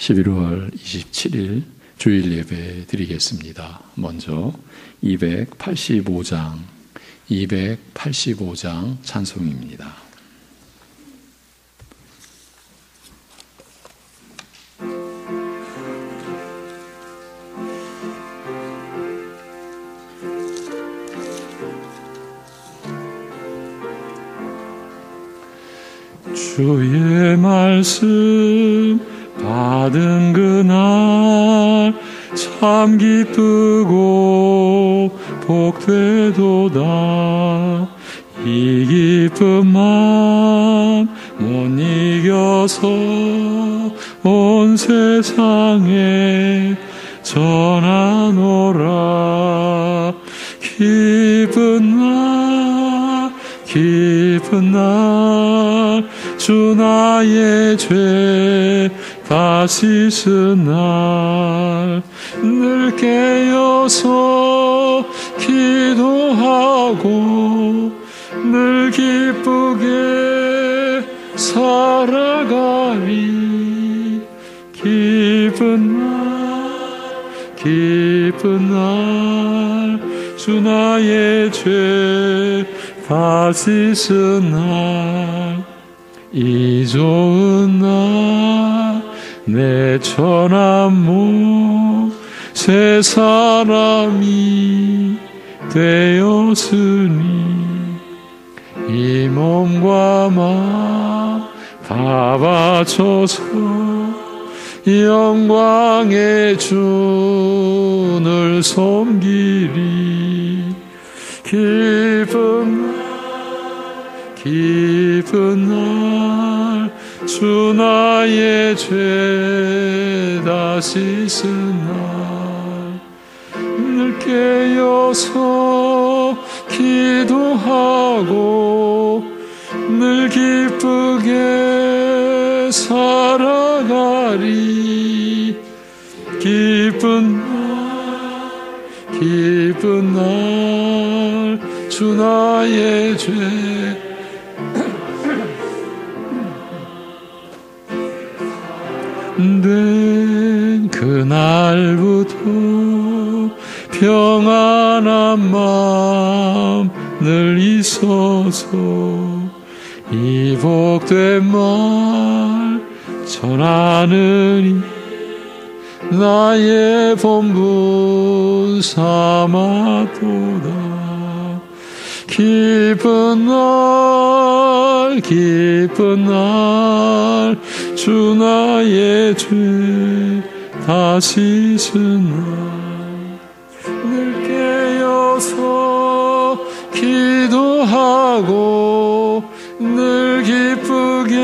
11월 27일 주일 예배 드리겠습니다. 먼저 285장 찬송입니다. 주의 말씀 받은 그날 참 기쁘고 복되도다. 이 기쁨만 못 이겨서 온 세상에 전하노라. 기쁜 날 주 나의 죄 다 씻은 날 늘 깨어서 기도하고 늘 기쁘게 살아가리. 기쁜 날 주 나의 죄 다 씻은 날 이 좋은 날 내 천한 새 사람이 되었으니 이 몸과 마음 다 바쳐서 영광의 주를 섬기리. 기쁜 날 주 나의 죄 다 씻은 날 늘 깨어서 기도하고 늘 기쁘게 살아가리. 기쁜 날 주 나의 죄 된 그날부터 평안한 마음 늘 있어서 이 복된 말 전하느니 나의 본분 삼아도다. 기쁜 날 주 나의 죄 다 씻은 날 늘 깨어서 기도하고 늘 기쁘게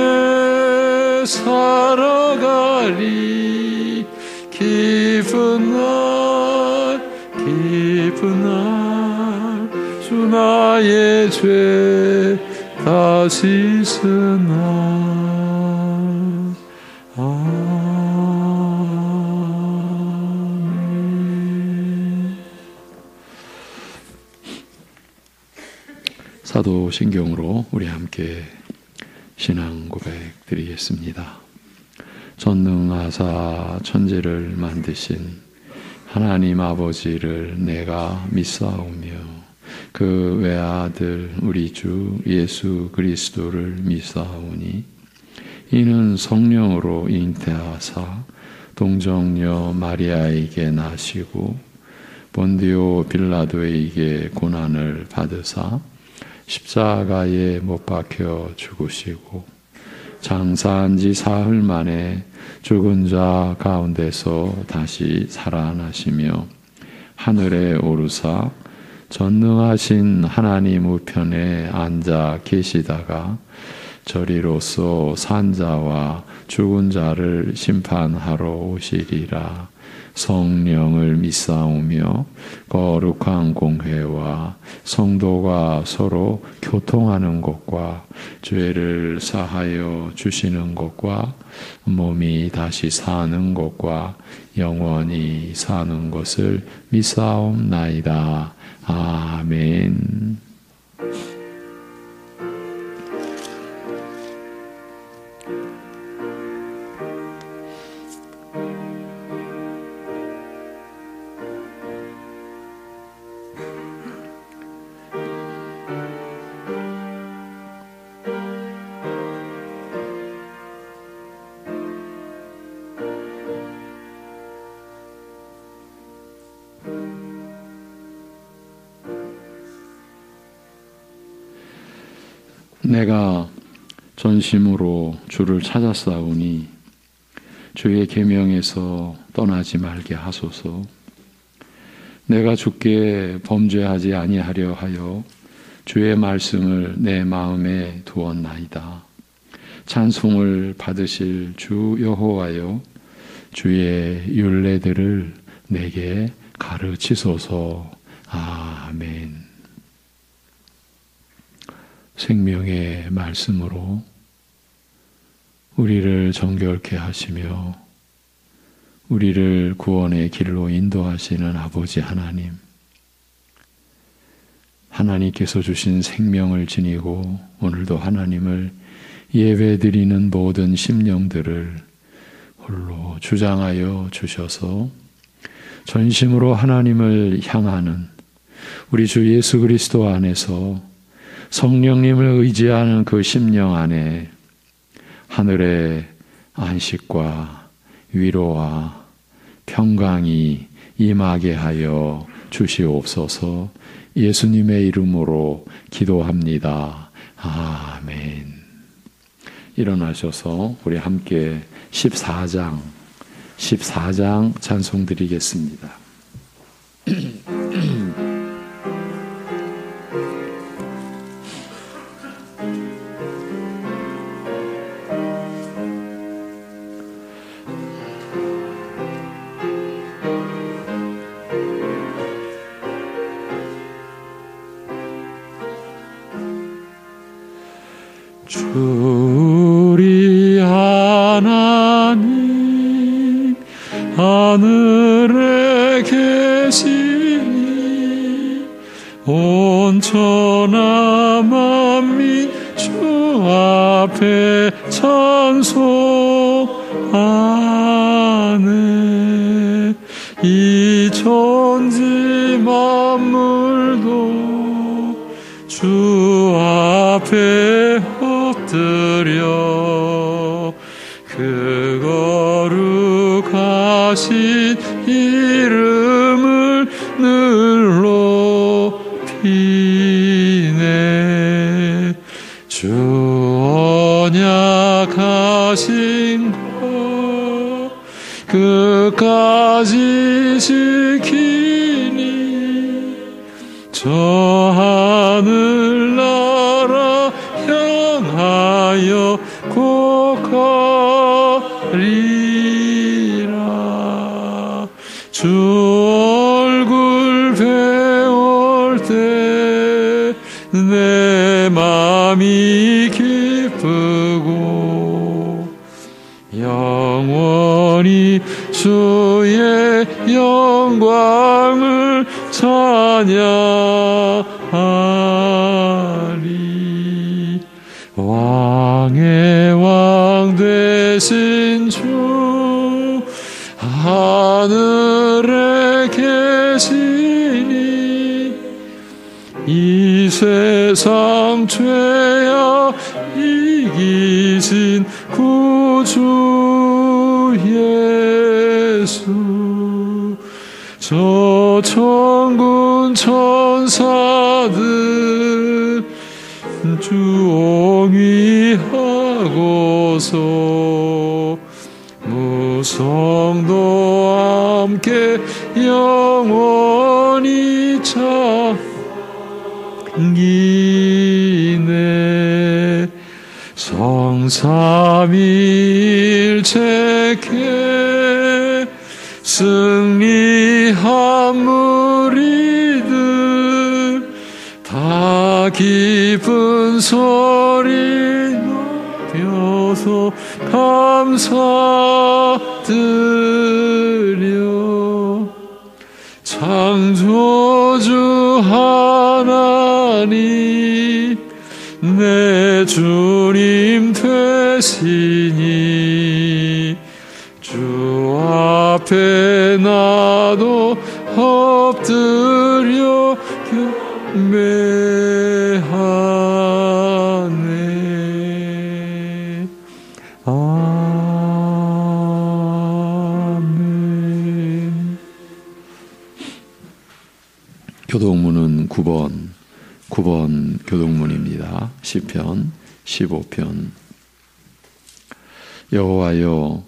살아가리. 기쁜 날 주 나의 죄 다 씻은 날. 아멘. 사도신경으로 우리 함께 신앙 고백 드리겠습니다. 전능하사 천지를 만드신 하나님 아버지를 내가 믿사오며 그 외아들 우리 주 예수 그리스도를 믿사오니 이는 성령으로 잉태하사 동정녀 마리아에게 나시고 본디오 빌라도에게 고난을 받으사 십자가에 못 박혀 죽으시고 장사한 지 사흘 만에 죽은 자 가운데서 다시 살아나시며 하늘에 오르사 전능하신 하나님 우편에 앉아 계시다가 저리로서 산 자와 죽은 자를 심판하러 오시리라. 성령을 믿사오며 거룩한 공회와 성도가 서로 교통하는 것과 죄를 사하여 주시는 것과 몸이 다시 사는 것과 영원히 사는 것을 믿사옵나이다. 아멘. 내가 전심으로 주를 찾았사오니 주의 계명에서 떠나지 말게 하소서. 내가 주께 범죄하지 아니하려 하여 주의 말씀을 내 마음에 두었나이다. 찬송을 받으실 주 여호와여, 주의 율례들을 내게 가르치소서. 아멘. 생명의 말씀으로 우리를 정결케 하시며 우리를 구원의 길로 인도하시는 아버지 하나님, 하나님께서 주신 생명을 지니고 오늘도 하나님을 예배드리는 모든 심령들을 홀로 주장하여 주셔서 전심으로 하나님을 향하는 우리 주 예수 그리스도 안에서 성령님을 의지하는 그 심령 안에 하늘의 안식과 위로와 평강이 임하게 하여 주시옵소서. 예수님의 이름으로 기도합니다. 아멘. 일어나셔서 우리 함께 14장 찬송 드리겠습니다. 우리 하나님 하늘에 계시니 온 천하 만민 주 앞에 찬송하네. 이 천지 만물도 주 앞에 엎드려 그 거룩하신 이름을 늘 높이네. 주 언약하신 것 끝까지 지키니 저 하늘나라 향하여 곧 가리라. 주 얼굴 배울 때 내 맘이 기쁘고 영원히 주의 영광을 찬양하리. 왕의 왕 되신 주 하늘에 계시니 이 세상 죄악 이기신 구주 예수. 저 천군 천사들 주옹위하고서 무성도 함께 영원히 찬기네. 성삼위일체케 승리한 무리들 다 기쁜 소리 높여서 감사드려. 창조주 하나님 내 주님 되시니 주 앞에 나도 엎드려 경배하네. 아멘. 교동문은 9번 교동문입니다. 시편 15편. 여호와여,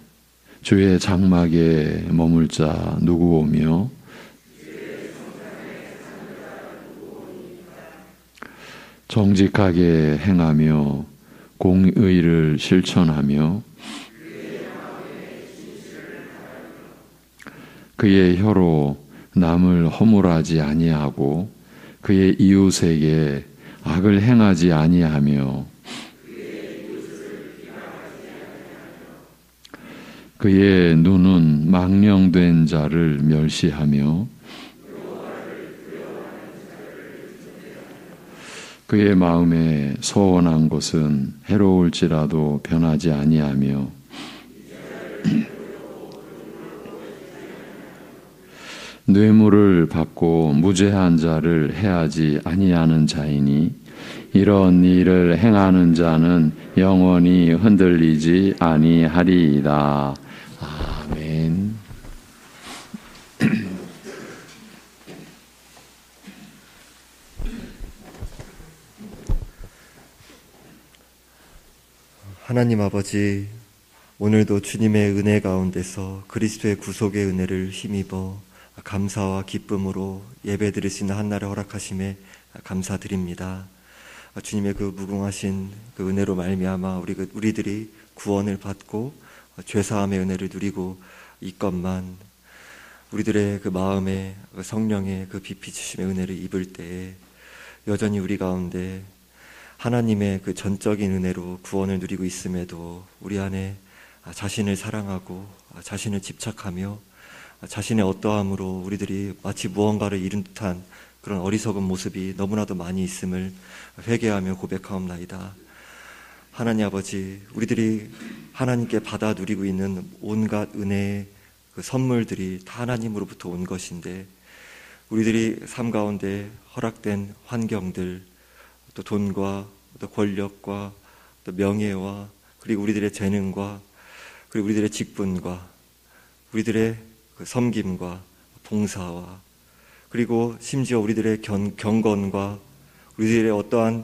주의 장막에 머물 자 누구오며 정직하게 행하며 공의를 실천하며 그의 혀로 남을 허물하지 아니하고 그의 이웃에게 악을 행하지 아니하며 그의 눈은 망령된 자를 멸시하며 그의 마음에 소원한 것은 해로울지라도 변하지 아니하며 뇌물을 받고 무죄한 자를 해하지 아니하는 자이니 이런 일을 행하는 자는 영원히 흔들리지 아니하리이다. 아멘. 하나님 아버지, 오늘도 주님의 은혜 가운데서 그리스도의 구속의 은혜를 힘입어 감사와 기쁨으로 예배드릴 수 있는 한날을 허락하심에 감사드립니다. 주님의 그 무궁하신 그 은혜로 말미암아 우리들이 구원을 받고 죄사함의 은혜를 누리고 있건만 우리들의 그 마음에 그 성령의 그 빛이 주심의 은혜를 입을 때에 여전히 우리 가운데 하나님의 그 전적인 은혜로 구원을 누리고 있음에도 우리 안에 자신을 사랑하고 자신을 집착하며 자신의 어떠함으로 우리들이 마치 무언가를 잃은 듯한 그런 어리석은 모습이 너무나도 많이 있음을 회개하며 고백하옵나이다. 하나님 아버지, 우리들이 하나님께 받아 누리고 있는 온갖 은혜의 그 선물들이 다 하나님으로부터 온 것인데 우리들이 삶 가운데 허락된 환경들, 또 돈과 또 권력과 또 명예와 그리고 우리들의 재능과 그리고 우리들의 직분과 우리들의 그 섬김과 봉사와 그리고 심지어 우리들의 경건과 우리들의 어떠한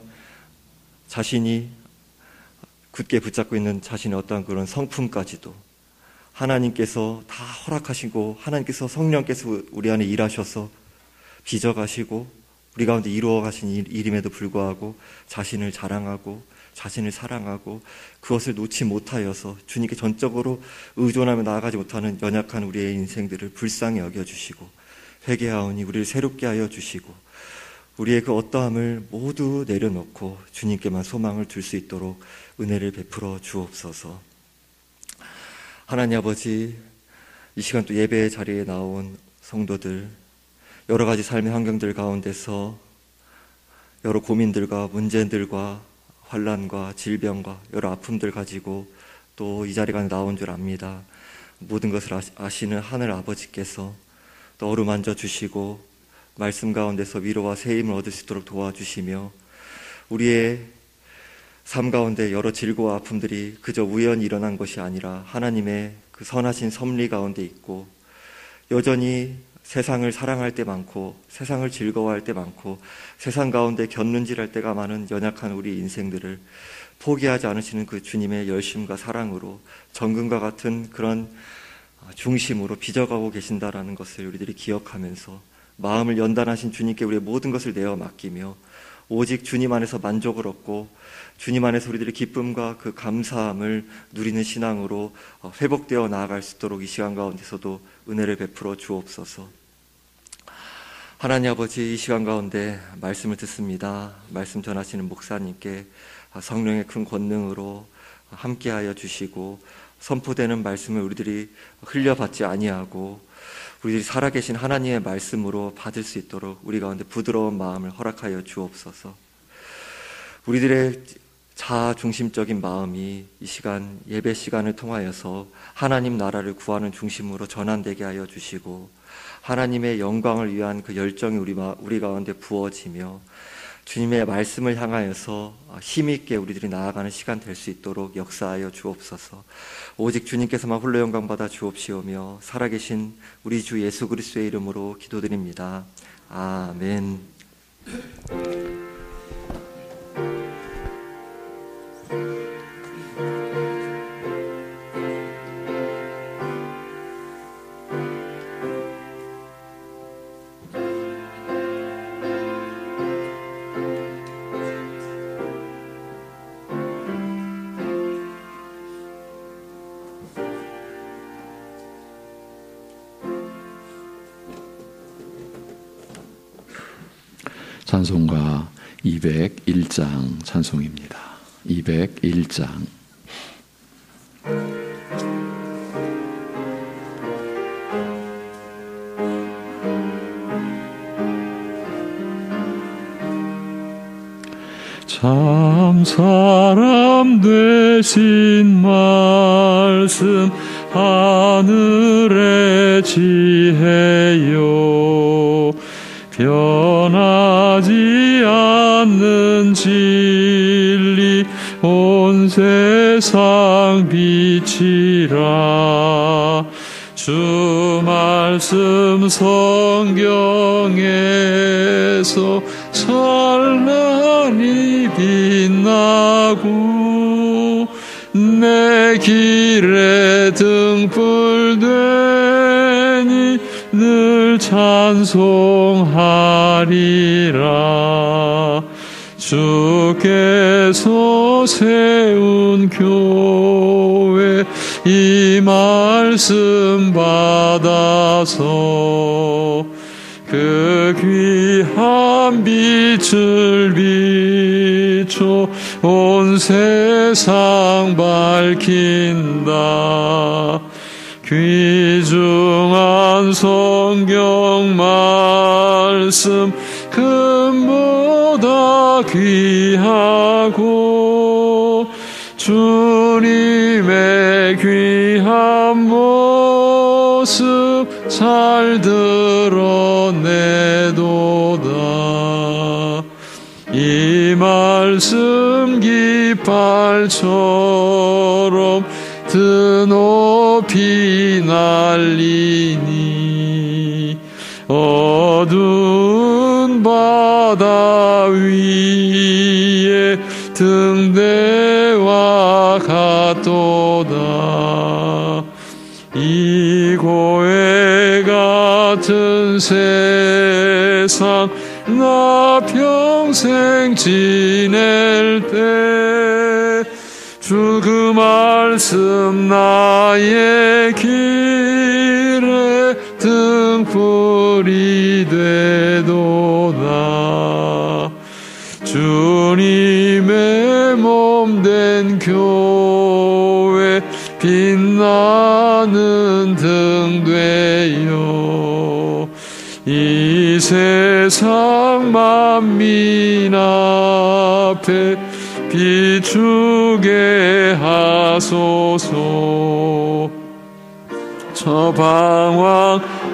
자신이 굳게 붙잡고 있는 자신의 어떠한 그런 성품까지도 하나님께서 다 허락하시고 하나님께서 성령께서 우리 안에 일하셔서 빚어가시고 우리 가운데 이루어 가신 일임에도 불구하고 자신을 자랑하고 자신을 사랑하고 그것을 놓지 못하여서 주님께 전적으로 의존하며 나아가지 못하는 연약한 우리의 인생들을 불쌍히 여겨주시고 회개하오니 우리를 새롭게 하여 주시고 우리의 그 어떠함을 모두 내려놓고 주님께만 소망을 둘 수 있도록 은혜를 베풀어 주옵소서. 하나님 아버지, 이 시간 또 예배의 자리에 나온 성도들 여러 가지 삶의 환경들 가운데서 여러 고민들과 문제들과 환난과 질병과 여러 아픔들 가지고 또 이 자리가 나온 줄 압니다. 모든 것을 아시는 하늘 아버지께서 또 어루만져 주시고 말씀 가운데서 위로와 세임을 얻을 수 있도록 도와주시며 우리의 삶 가운데 여러 질고와 아픔들이 그저 우연히 일어난 것이 아니라 하나님의 그 선하신 섭리 가운데 있고 여전히 세상을 사랑할 때 많고 세상을 즐거워할 때 많고 세상 가운데 곁눈질할 때가 많은 연약한 우리 인생들을 포기하지 않으시는 그 주님의 열심과 사랑으로 정금과 같은 그런 중심으로 빚어가고 계신다라는 것을 우리들이 기억하면서 마음을 연단하신 주님께 우리의 모든 것을 내어 맡기며 오직 주님 안에서 만족을 얻고 주님 안에서 우리들의 기쁨과 그 감사함을 누리는 신앙으로 회복되어 나아갈 수 있도록 이 시간 가운데서도 은혜를 베풀어 주옵소서. 하나님 아버지, 이 시간 가운데 말씀을 듣습니다. 말씀 전하시는 목사님께 성령의 큰 권능으로 함께하여 주시고 선포되는 말씀을 우리들이 흘려받지 아니하고 우리들이 살아계신 하나님의 말씀으로 받을 수 있도록 우리 가운데 부드러운 마음을 허락하여 주옵소서. 우리들의 자아중심적인 마음이 이 시간 예배 시간을 통하여서 하나님 나라를 구하는 중심으로 전환되게 하여 주시고 하나님의 영광을 위한 그 열정이 우리 가운데 부어지며 주님의 말씀을 향하여서 힘있게 우리들이 나아가는 시간 될 수 있도록 역사하여 주옵소서. 오직 주님께서만 홀로 영광 받아 주옵시오며 살아계신 우리 주 예수 그리스도의 이름으로 기도드립니다. 아멘. 찬송가 201장 찬송입니다. 201장. 참 사람 되신 말씀 하늘의 지혜요 변하지 않는 진리 온 세상 빛이라 주 말씀 성경에서 찬란히 빛나고 내 길에 등불 되니 늘 찬송하리라. 주께서 세운 교회 이 말씀 받아서 그 귀한 빛을 비춰 온 세상 밝힌다. 귀중한 성경 말씀 금보다 귀하고 주님의 귀한 모습 잘 드러내도다. 이 말씀 깃발처럼 드높이 날리니 어두운 바다 위에 등대와 같도다. 이 고해 같은 세상 나 평생 지낼 때 주 그 말씀 나의 길에 등불이 되도다. 주님의 몸된 교회 빛나는 등 되어 이 세상 만민 앞에 비추게 하소서. 저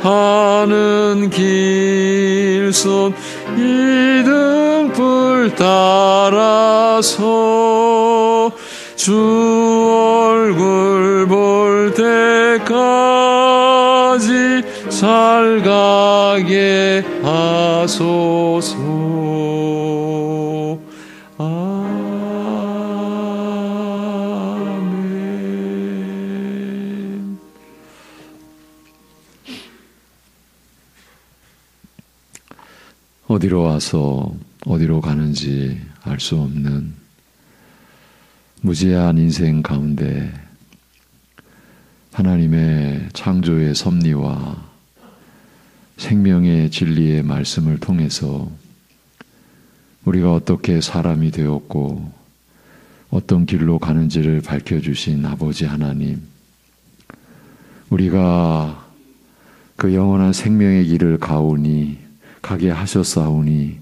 방황하는 길선 이 등불 따라서 주 얼굴 볼 때까지 잘 가게 하소서. 아멘. 어디로 와서 어디로 가는지 알 수 없는 무지한 인생 가운데 하나님의 창조의 섭리와 생명의 진리의 말씀을 통해서 우리가 어떻게 사람이 되었고 어떤 길로 가는지를 밝혀주신 아버지 하나님, 우리가 그 영원한 생명의 길을 가게 하셨사오니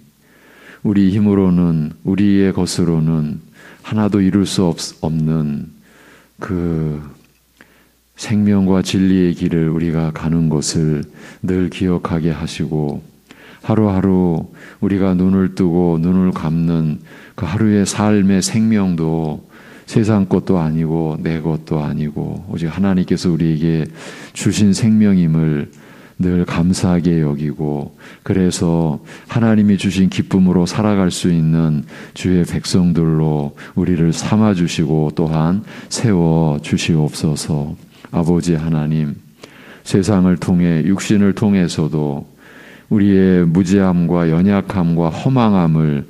우리 힘으로는 우리의 것으로는 하나도 이룰 수 없는 그 생명과 진리의 길을 우리가 가는 것을 늘 기억하게 하시고 하루하루 우리가 눈을 뜨고 눈을 감는 그 하루의 삶의 생명도 세상 것도 아니고 내 것도 아니고 오직 하나님께서 우리에게 주신 생명임을 늘 감사하게 여기고 그래서 하나님이 주신 기쁨으로 살아갈 수 있는 주의 백성들로 우리를 삼아주시고 또한 세워주시옵소서. 아버지 하나님, 세상을 통해 육신을 통해서도 우리의 무지함과 연약함과 허망함을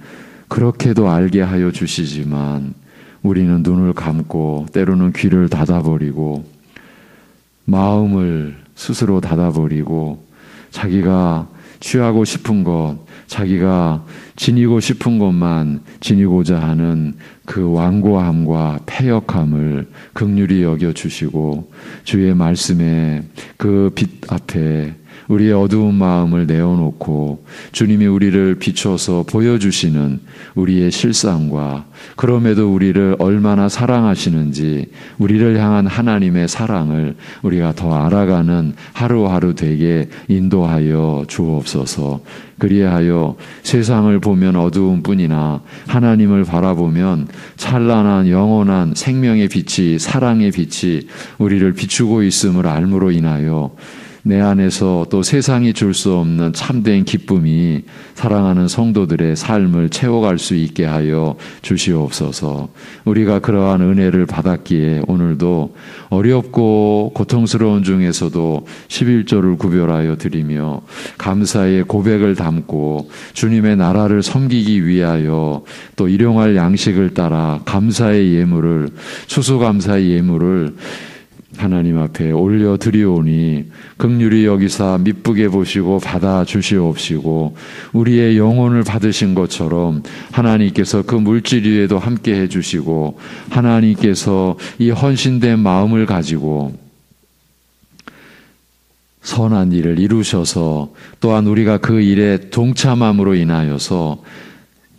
그렇게도 알게 하여 주시지만 우리는 눈을 감고 때로는 귀를 닫아버리고 마음을 스스로 닫아버리고 자기가 취하고 싶은 것, 자기가 지니고 싶은 것만 지니고자 하는 그 완고함과 패역함을 긍휼히 여겨주시고 주의 말씀에 그 빛 앞에 우리의 어두운 마음을 내어놓고 주님이 우리를 비춰서 보여주시는 우리의 실상과 그럼에도 우리를 얼마나 사랑하시는지 우리를 향한 하나님의 사랑을 우리가 더 알아가는 하루하루 되게 인도하여 주옵소서. 그리하여 세상을 보면 어두운 뿐이나 하나님을 바라보면 찬란한 영원한 생명의 빛이 사랑의 빛이 우리를 비추고 있음을 알므로 인하여 내 안에서 또 세상이 줄 수 없는 참된 기쁨이 사랑하는 성도들의 삶을 채워갈 수 있게 하여 주시옵소서. 우리가 그러한 은혜를 받았기에 오늘도 어렵고 고통스러운 중에서도 11조를 구별하여 드리며 감사의 고백을 담고 주님의 나라를 섬기기 위하여 또 일용할 양식을 따라 감사의 예물을 추수감사의 예물을 하나님 앞에 올려드리오니 긍휼히 여기사 미쁘게 보시고 받아 주시옵시고 우리의 영혼을 받으신 것처럼 하나님께서 그 물질 위에도 함께 해주시고 하나님께서 이 헌신된 마음을 가지고 선한 일을 이루셔서 또한 우리가 그 일에 동참함으로 인하여서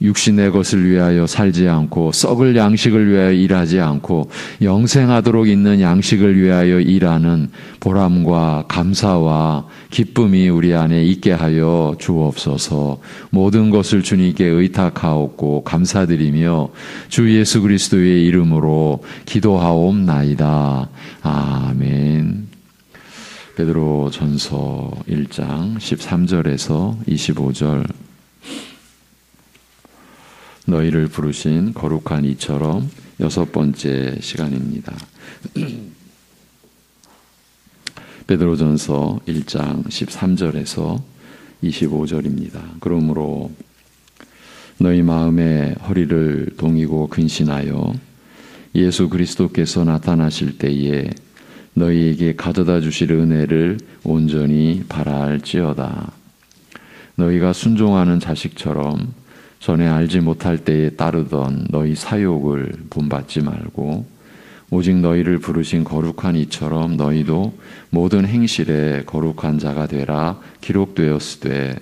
육신의 것을 위하여 살지 않고 썩을 양식을 위하여 일하지 않고 영생하도록 있는 양식을 위하여 일하는 보람과 감사와 기쁨이 우리 안에 있게 하여 주옵소서. 모든 것을 주님께 의탁하옵고 감사드리며 주 예수 그리스도의 이름으로 기도하옵나이다. 아멘. 베드로 전서 1장 13절에서 25절. 너희를 부르신 거룩한 이처럼 6번째 시간입니다. 베드로전서 1장 13절에서 25절입니다. 그러므로 너희 마음에 허리를 동이고 근신하여 예수 그리스도께서 나타나실 때에 너희에게 가져다 주실 은혜를 온전히 바랄지어다. 너희가 순종하는 자식처럼 전에 알지 못할 때에 따르던 너희 사욕을 본받지 말고 오직 너희를 부르신 거룩한 이처럼 너희도 모든 행실에 거룩한 자가 되라 기록되었으되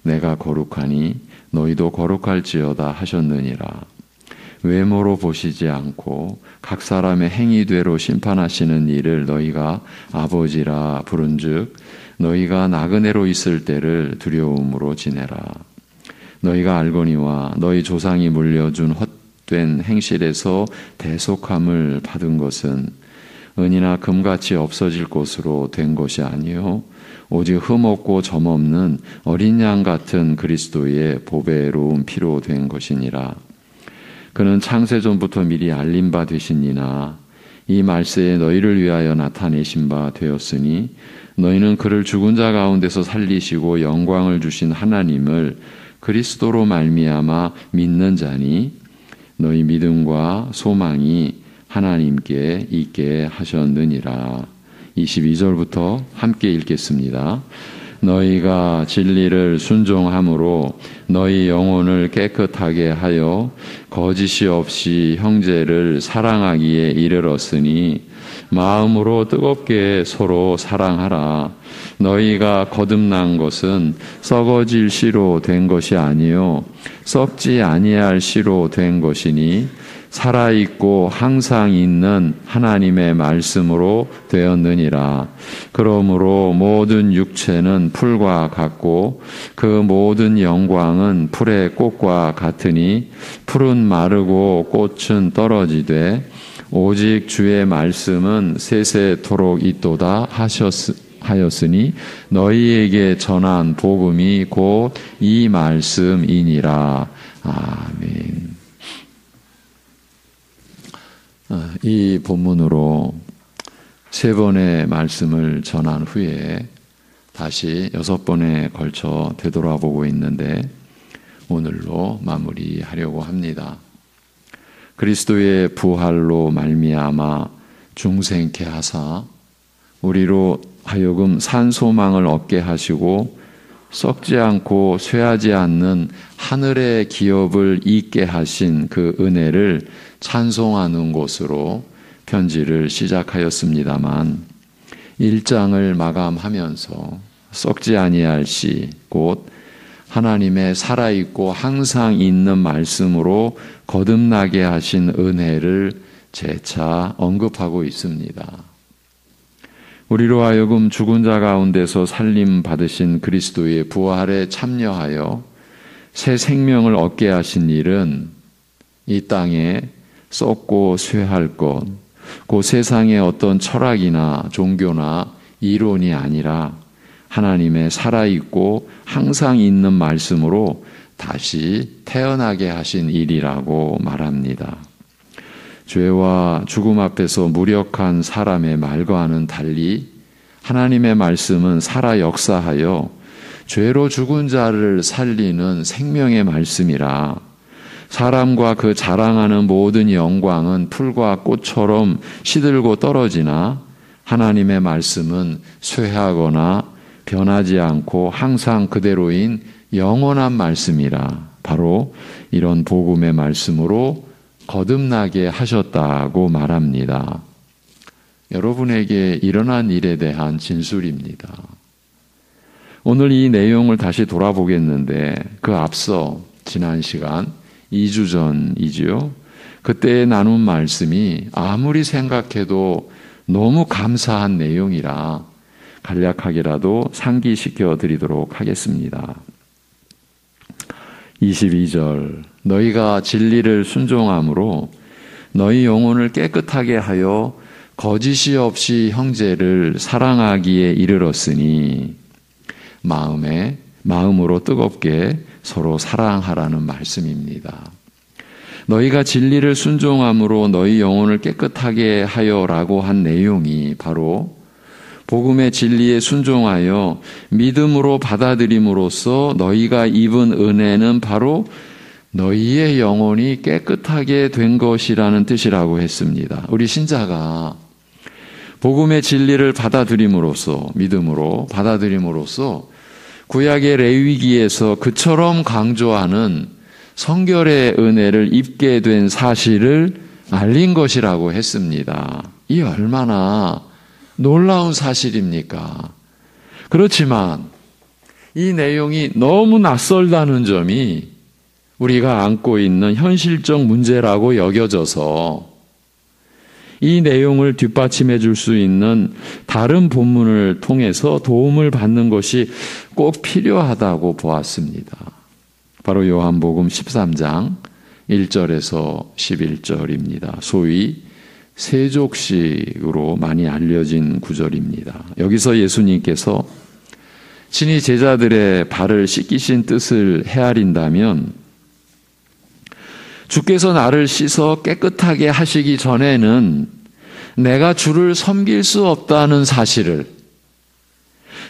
내가 거룩하니 너희도 거룩할지어다 하셨느니라. 외모로 보시지 않고 각 사람의 행위대로 심판하시는 이를 너희가 아버지라 부른즉 너희가 나그네로 있을 때를 두려움으로 지내라. 너희가 알거니와 너희 조상이 물려준 헛된 행실에서 대속함을 받은 것은 은이나 금같이 없어질 것으로 된 것이 아니요 오직 흠없고 점없는 어린 양 같은 그리스도의 보배로운 피로 된 것이니라. 그는 창세전부터 미리 알린 바 되시니나 이 말세에 너희를 위하여 나타내신 바 되었으니 너희는 그를 죽은 자 가운데서 살리시고 영광을 주신 하나님을 그리스도로 말미암아 믿는 자니 너희 믿음과 소망이 하나님께 있게 하셨느니라. 22절부터 함께 읽겠습니다. 너희가 진리를 순종함으로 너희 영혼을 깨끗하게 하여 거짓이 없이 형제를 사랑하기에 이르렀으니 마음으로 뜨겁게 서로 사랑하라. 너희가 거듭난 것은 썩어질 씨로 된 것이 아니요 썩지 아니할 씨로 된 것이니 살아있고 항상 있는 하나님의 말씀으로 되었느니라. 그러므로 모든 육체는 풀과 같고 그 모든 영광은 풀의 꽃과 같으니 풀은 마르고 꽃은 떨어지되 오직 주의 말씀은 세세토록 있도다 하였으니 너희에게 전한 복음이 곧 이 말씀이니라. 아멘. 이 본문으로 3번의 말씀을 전한 후에 다시 6번에 걸쳐 되돌아보고 있는데 오늘로 마무리하려고 합니다. 그리스도의 부활로 말미암아 중생케 하사 우리로 하여금 산 소망을 얻게 하시고 썩지 않고 쇠하지 않는 하늘의 기업을 잊게 하신 그 은혜를 찬송하는 곳으로 편지를 시작하였습니다만 1장을 마감하면서 썩지 아니할 시 곧 하나님의 살아있고 항상 있는 말씀으로 거듭나게 하신 은혜를 재차 언급하고 있습니다. 우리로 하여금 죽은 자 가운데서 살림 받으신 그리스도의 부활에 참여하여 새 생명을 얻게 하신 일은 이 땅에 썩고 쇠할 것, 그 세상의 어떤 철학이나 종교나 이론이 아니라 하나님의 살아있고 항상 있는 말씀으로 다시 태어나게 하신 일이라고 말합니다. 죄와 죽음 앞에서 무력한 사람의 말과는 달리 하나님의 말씀은 살아 역사하여 죄로 죽은 자를 살리는 생명의 말씀이라 사람과 그 자랑하는 모든 영광은 풀과 꽃처럼 시들고 떨어지나 하나님의 말씀은 쇠하거나 변하지 않고 항상 그대로인 영원한 말씀이라 바로 이런 복음의 말씀으로 거듭나게 하셨다고 말합니다. 여러분에게 일어난 일에 대한 진술입니다. 오늘 이 내용을 다시 돌아보겠는데 그 앞서 지난 시간 2주 전이지요. 그때 나눈 말씀이 아무리 생각해도 너무 감사한 내용이라 간략하게라도 상기시켜 드리도록 하겠습니다. 22절 너희가 진리를 순종함으로 너희 영혼을 깨끗하게 하여 거짓이 없이 형제를 사랑하기에 이르렀으니 마음으로 뜨겁게 서로 사랑하라는 말씀입니다. 너희가 진리를 순종함으로 너희 영혼을 깨끗하게 하여라고 한 내용이 바로 복음의 진리에 순종하여 믿음으로 받아들임으로써 너희가 입은 은혜는 바로 너희의 영혼이 깨끗하게 된 것이라는 뜻이라고 했습니다. 우리 신자가 복음의 진리를 받아들임으로써 믿음으로 받아들임으로써 구약의 레위기에서 그처럼 강조하는 성결의 은혜를 입게 된 사실을 알린 것이라고 했습니다. 이 얼마나 놀라운 사실입니까? 그렇지만 이 내용이 너무 낯설다는 점이 우리가 안고 있는 현실적 문제라고 여겨져서 이 내용을 뒷받침해 줄 수 있는 다른 본문을 통해서 도움을 받는 것이 꼭 필요하다고 보았습니다. 바로 요한복음 13장 1절에서 11절입니다. 소위 세족식으로 많이 알려진 구절입니다. 여기서 예수님께서 친히 제자들의 발을 씻기신 뜻을 헤아린다면 주께서 나를 씻어 깨끗하게 하시기 전에는 내가 주를 섬길 수 없다는 사실을,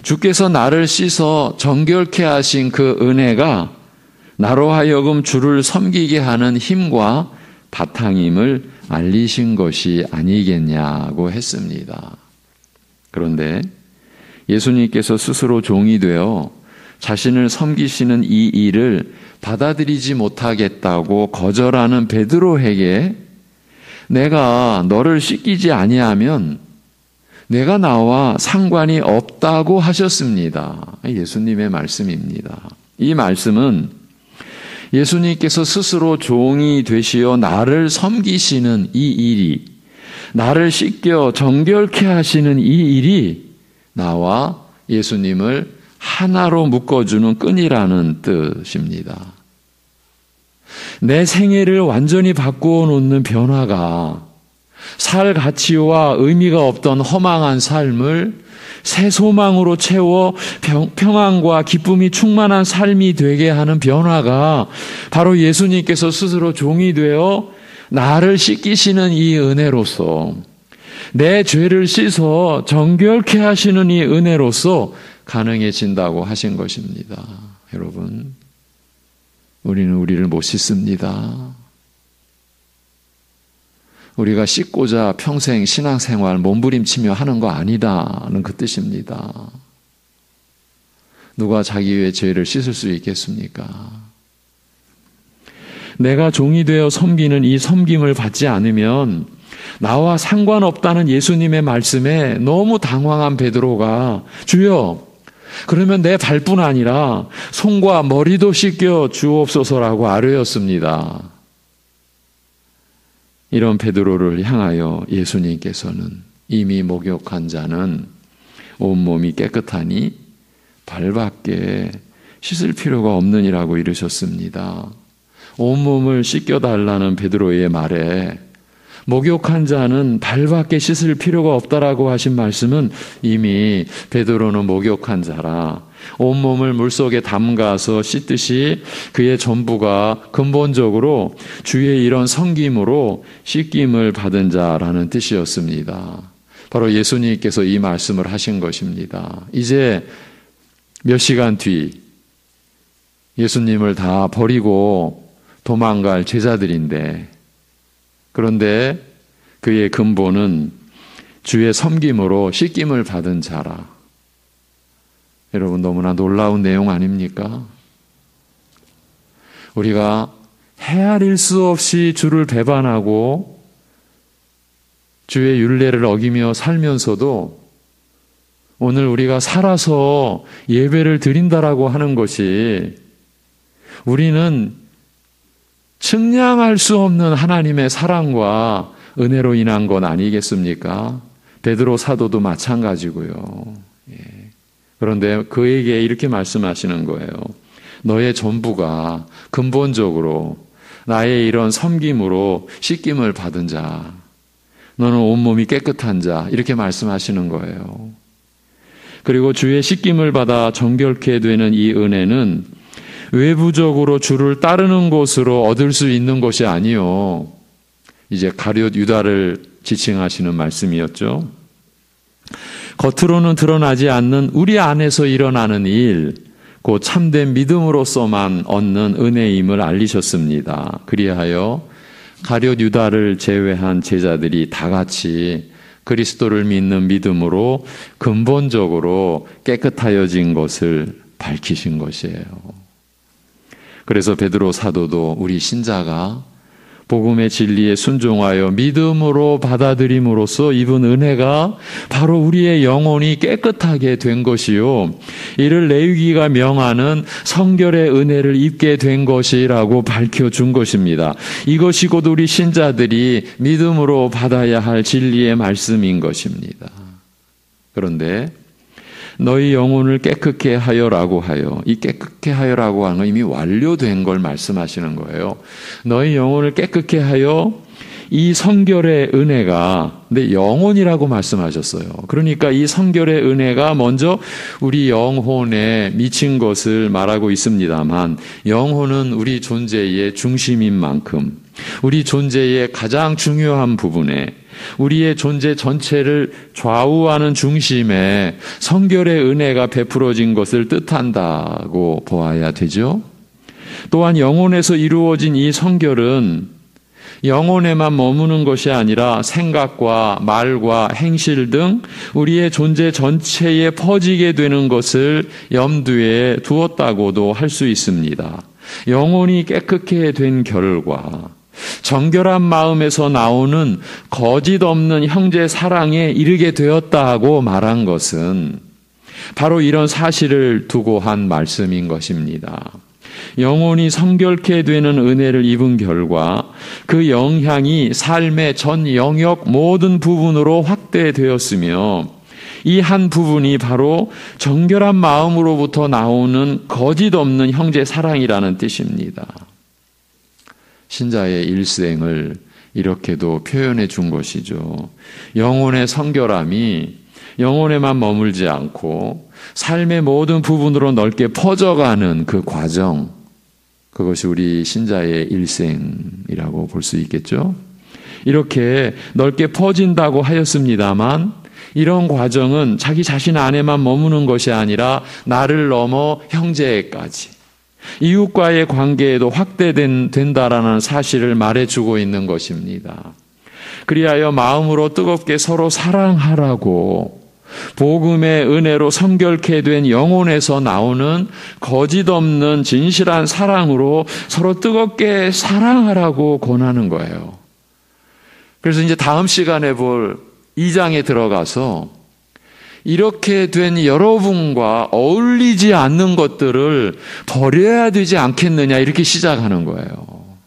주께서 나를 씻어 정결케 하신 그 은혜가 나로 하여금 주를 섬기게 하는 힘과 바탕임을 알리신 것이 아니겠냐고 했습니다. 그런데 예수님께서 스스로 종이 되어 자신을 섬기시는 이 일을 받아들이지 못하겠다고 거절하는 베드로에게 내가 너를 씻기지 아니하면 내가 나와 상관이 없다고 하셨습니다. 예수님의 말씀입니다. 이 말씀은 예수님께서 스스로 종이 되시어 나를 섬기시는 이 일이, 나를 씻겨 정결케 하시는 이 일이 나와 예수님을 하나로 묶어주는 끈이라는 뜻입니다. 내 생애를 완전히 바꾸어 놓는 변화가 살 가치와 의미가 없던 허망한 삶을 새 소망으로 채워 평안과 기쁨이 충만한 삶이 되게 하는 변화가 바로 예수님께서 스스로 종이 되어 나를 씻기시는 이 은혜로서, 내 죄를 씻어 정결케 하시는 이 은혜로서 가능해진다고 하신 것입니다. 여러분, 우리는 우리를 못 씻습니다. 우리가 씻고자 평생 신앙생활 몸부림치며 하는 거 아니다는 그 뜻입니다. 누가 자기의 죄를 씻을 수 있겠습니까? 내가 종이 되어 섬기는 이 섬김을 받지 않으면 나와 상관없다는 예수님의 말씀에 너무 당황한 베드로가 주여, 그러면 내 발뿐 아니라 손과 머리도 씻겨 주옵소서라고 아뢰었습니다. 이런 베드로를 향하여 예수님께서는 이미 목욕한 자는 온몸이 깨끗하니 발밖에 씻을 필요가 없느니라고 이르셨습니다. 온몸을 씻겨달라는 베드로의 말에 목욕한 자는 발밖에 씻을 필요가 없다라고 하신 말씀은 이미 베드로는 목욕한 자라 온몸을 물속에 담가서 씻듯이 그의 전부가 근본적으로 주의 이런 섬김으로 씻김을 받은 자라는 뜻이었습니다. 바로 예수님께서 이 말씀을 하신 것입니다. 이제 몇 시간 뒤 예수님을 다 버리고 도망갈 제자들인데, 그런데 그의 근본은 주의 섬김으로 씻김을 받은 자라. 여러분, 너무나 놀라운 내용 아닙니까? 우리가 헤아릴 수 없이 주를 배반하고 주의 율례를 어기며 살면서도 오늘 우리가 살아서 예배를 드린다라고 하는 것이 우리는 측량할 수 없는 하나님의 사랑과 은혜로 인한 건 아니겠습니까? 베드로 사도도 마찬가지고요. 그런데 그에게 이렇게 말씀하시는 거예요. 너의 전부가 근본적으로 나의 이런 섬김으로 씻김을 받은 자, 너는 온몸이 깨끗한 자, 이렇게 말씀하시는 거예요. 그리고 주의 씻김을 받아 정결케 되는 이 은혜는 외부적으로 주를 따르는 것으로 얻을 수 있는 것이 아니요. 이제 가룟 유다를 지칭하시는 말씀이었죠. 겉으로는 드러나지 않는 우리 안에서 일어나는 일, 곧 참된 믿음으로서만 얻는 은혜임을 알리셨습니다. 그리하여 가룟 유다를 제외한 제자들이 다 같이 그리스도를 믿는 믿음으로 근본적으로 깨끗하여진 것을 밝히신 것이에요. 그래서 베드로 사도도 우리 신자가 복음의 진리에 순종하여 믿음으로 받아들임으로써 입은 은혜가 바로 우리의 영혼이 깨끗하게 된 것이요, 이를 레위기가 명하는 성결의 은혜를 입게 된 것이라고 밝혀준 것입니다. 이것이 곧 우리 신자들이 믿음으로 받아야 할 진리의 말씀인 것입니다. 그런데 너희 영혼을 깨끗게 하여라고 하여, 이 깨끗게 하여라고 하는 건 이미 완료된 걸 말씀하시는 거예요. 너희 영혼을 깨끗게 하여 이 성결의 은혜가, 근데 영혼이라고 말씀하셨어요. 그러니까 이 성결의 은혜가 먼저 우리 영혼에 미친 것을 말하고 있습니다만, 영혼은 우리 존재의 중심인 만큼 우리 존재의 가장 중요한 부분에, 우리의 존재 전체를 좌우하는 중심에 성결의 은혜가 베풀어진 것을 뜻한다고 보아야 되죠. 또한 영혼에서 이루어진 이 성결은 영혼에만 머무는 것이 아니라 생각과 말과 행실 등 우리의 존재 전체에 퍼지게 되는 것을 염두에 두었다고도 할 수 있습니다. 영혼이 깨끗게 된 결과 정결한 마음에서 나오는 거짓 없는 형제 사랑에 이르게 되었다고 말한 것은 바로 이런 사실을 두고 한 말씀인 것입니다. 영혼이 성결케 되는 은혜를 입은 결과 그 영향이 삶의 전 영역 모든 부분으로 확대되었으며, 이 한 부분이 바로 정결한 마음으로부터 나오는 거짓 없는 형제 사랑이라는 뜻입니다. 신자의 일생을 이렇게도 표현해 준 것이죠. 영혼의 성결함이 영혼에만 머물지 않고 삶의 모든 부분으로 넓게 퍼져가는 그 과정, 그것이 우리 신자의 일생이라고 볼 수 있겠죠. 이렇게 넓게 퍼진다고 하였습니다만, 이런 과정은 자기 자신 안에만 머무는 것이 아니라 나를 넘어 형제에까지, 이웃과의 관계에도 확대된다라는 사실을 말해주고 있는 것입니다. 그리하여 마음으로 뜨겁게 서로 사랑하라고 복음의 은혜로 성결케 된 영혼에서 나오는 거짓 없는 진실한 사랑으로 서로 뜨겁게 사랑하라고 권하는 거예요. 그래서 이제 다음 시간에 볼 2장에 들어가서 이렇게 된 여러분과 어울리지 않는 것들을 버려야 되지 않겠느냐 이렇게 시작하는 거예요.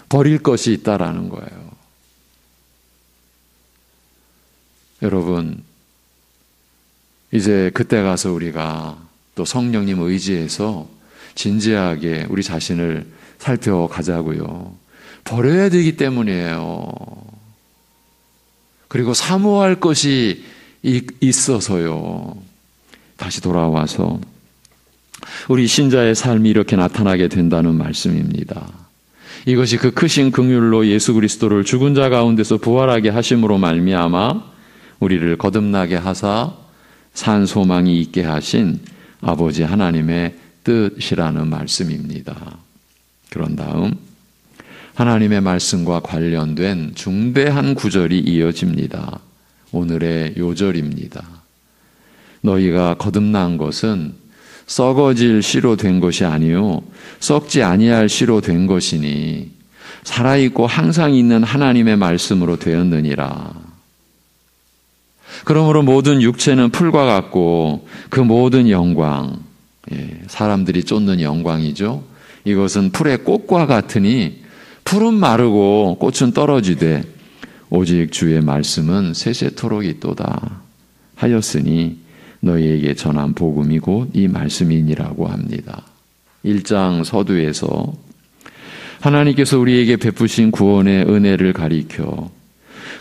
버릴 것이 있다라는 거예요. 여러분, 이제 그때 가서 우리가 또 성령님 의지해서 진지하게 우리 자신을 살펴가자고요. 버려야 되기 때문이에요. 그리고 사모할 것이 있어서요. 다시 돌아와서 우리 신자의 삶이 이렇게 나타나게 된다는 말씀입니다. 이것이 그 크신 긍휼로 예수 그리스도를 죽은 자 가운데서 부활하게 하심으로 말미암아 우리를 거듭나게 하사 산 소망이 있게 하신 아버지 하나님의 뜻이라는 말씀입니다. 그런 다음 하나님의 말씀과 관련된 중대한 구절이 이어집니다. 오늘의 요절입니다. 너희가 거듭난 것은 썩어질 씨로 된 것이 아니요 썩지 아니할 씨로 된 것이니 살아있고 항상 있는 하나님의 말씀으로 되었느니라. 그러므로 모든 육체는 풀과 같고 그 모든 영광, 사람들이 쫓는 영광이죠. 이것은 풀의 꽃과 같으니 풀은 마르고 꽃은 떨어지되 오직 주의 말씀은 세세토록 있도다 하였으니 너희에게 전한 복음이 곧 이 말씀이니라고 합니다. 1장 서두에서 하나님께서 우리에게 베푸신 구원의 은혜를 가리켜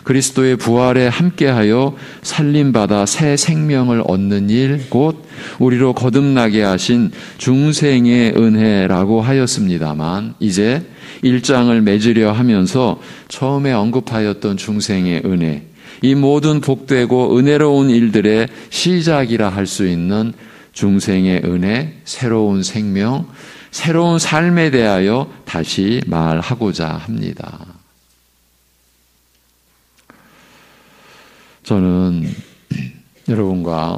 그리스도의 부활에 함께하여 살림받아 새 생명을 얻는 일, 곧 우리로 거듭나게 하신 중생의 은혜라고 하였습니다만 이제 1장을 맺으려 하면서 처음에 언급하였던 중생의 은혜, 이 모든 복되고 은혜로운 일들의 시작이라 할 수 있는 중생의 은혜, 새로운 생명, 새로운 삶에 대하여 다시 말하고자 합니다. 저는 여러분과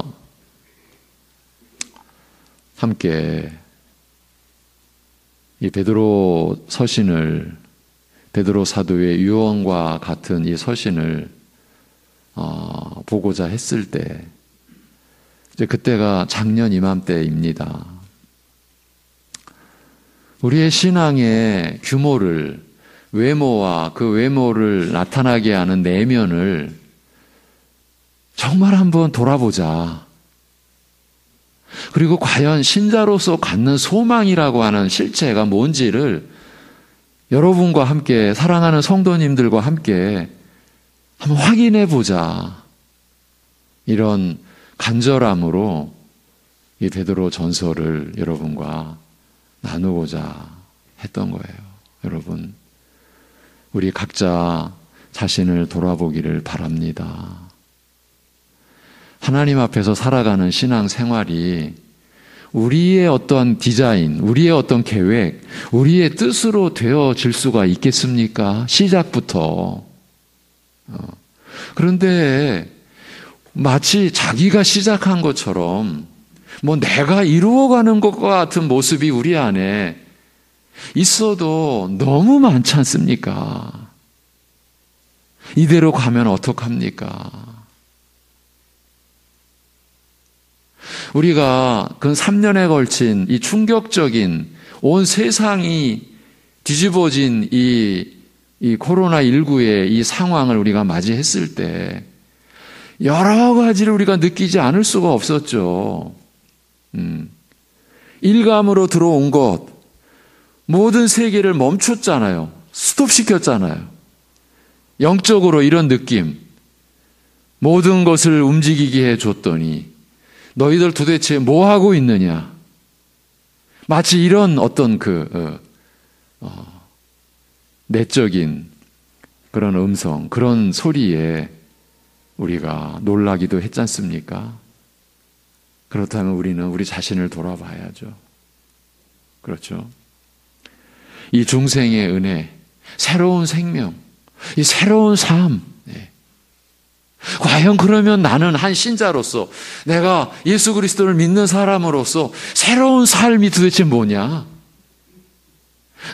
함께 이 베드로 서신을, 베드로 사도의 유언과 같은 이 서신을 보고자 했을 때, 이제 그때가 작년 이맘때입니다. 우리의 신앙의 규모를, 외모와 그 외모를 나타나게 하는 내면을 정말 한번 돌아보자. 그리고 과연 신자로서 갖는 소망이라고 하는 실체가 뭔지를 여러분과 함께, 사랑하는 성도님들과 함께 한번 확인해 보자. 이런 간절함으로 이 베드로 전서를 여러분과 나누고자 했던 거예요. 여러분, 우리 각자 자신을 돌아보기를 바랍니다. 하나님 앞에서 살아가는 신앙 생활이 우리의 어떤 디자인, 우리의 어떤 계획, 우리의 뜻으로 되어질 수가 있겠습니까? 시작부터. 그런데 마치 자기가 시작한 것처럼 뭐 내가 이루어가는 것과 같은 모습이 우리 안에 있어도 너무 많지 않습니까? 이대로 가면 어떡합니까? 우리가 그 3년에 걸친 이 충격적인 온 세상이 뒤집어진 이 코로나19의 이 상황을 우리가 맞이했을 때 여러 가지를 우리가 느끼지 않을 수가 없었죠. 일감으로 들어온 것, 모든 세계를 멈췄잖아요. 스톱시켰잖아요. 영적으로 이런 느낌, 모든 것을 움직이게 해줬더니 너희들 도대체 뭐 하고 있느냐? 마치 이런 어떤 내적인 그런 음성, 그런 소리에 우리가 놀라기도 했지 않습니까? 그렇다면 우리는 우리 자신을 돌아봐야죠. 그렇죠? 이 중생의 은혜, 새로운 생명, 이 새로운 삶, 과연 그러면 나는 한 신자로서, 내가 예수 그리스도를 믿는 사람으로서 새로운 삶이 도대체 뭐냐?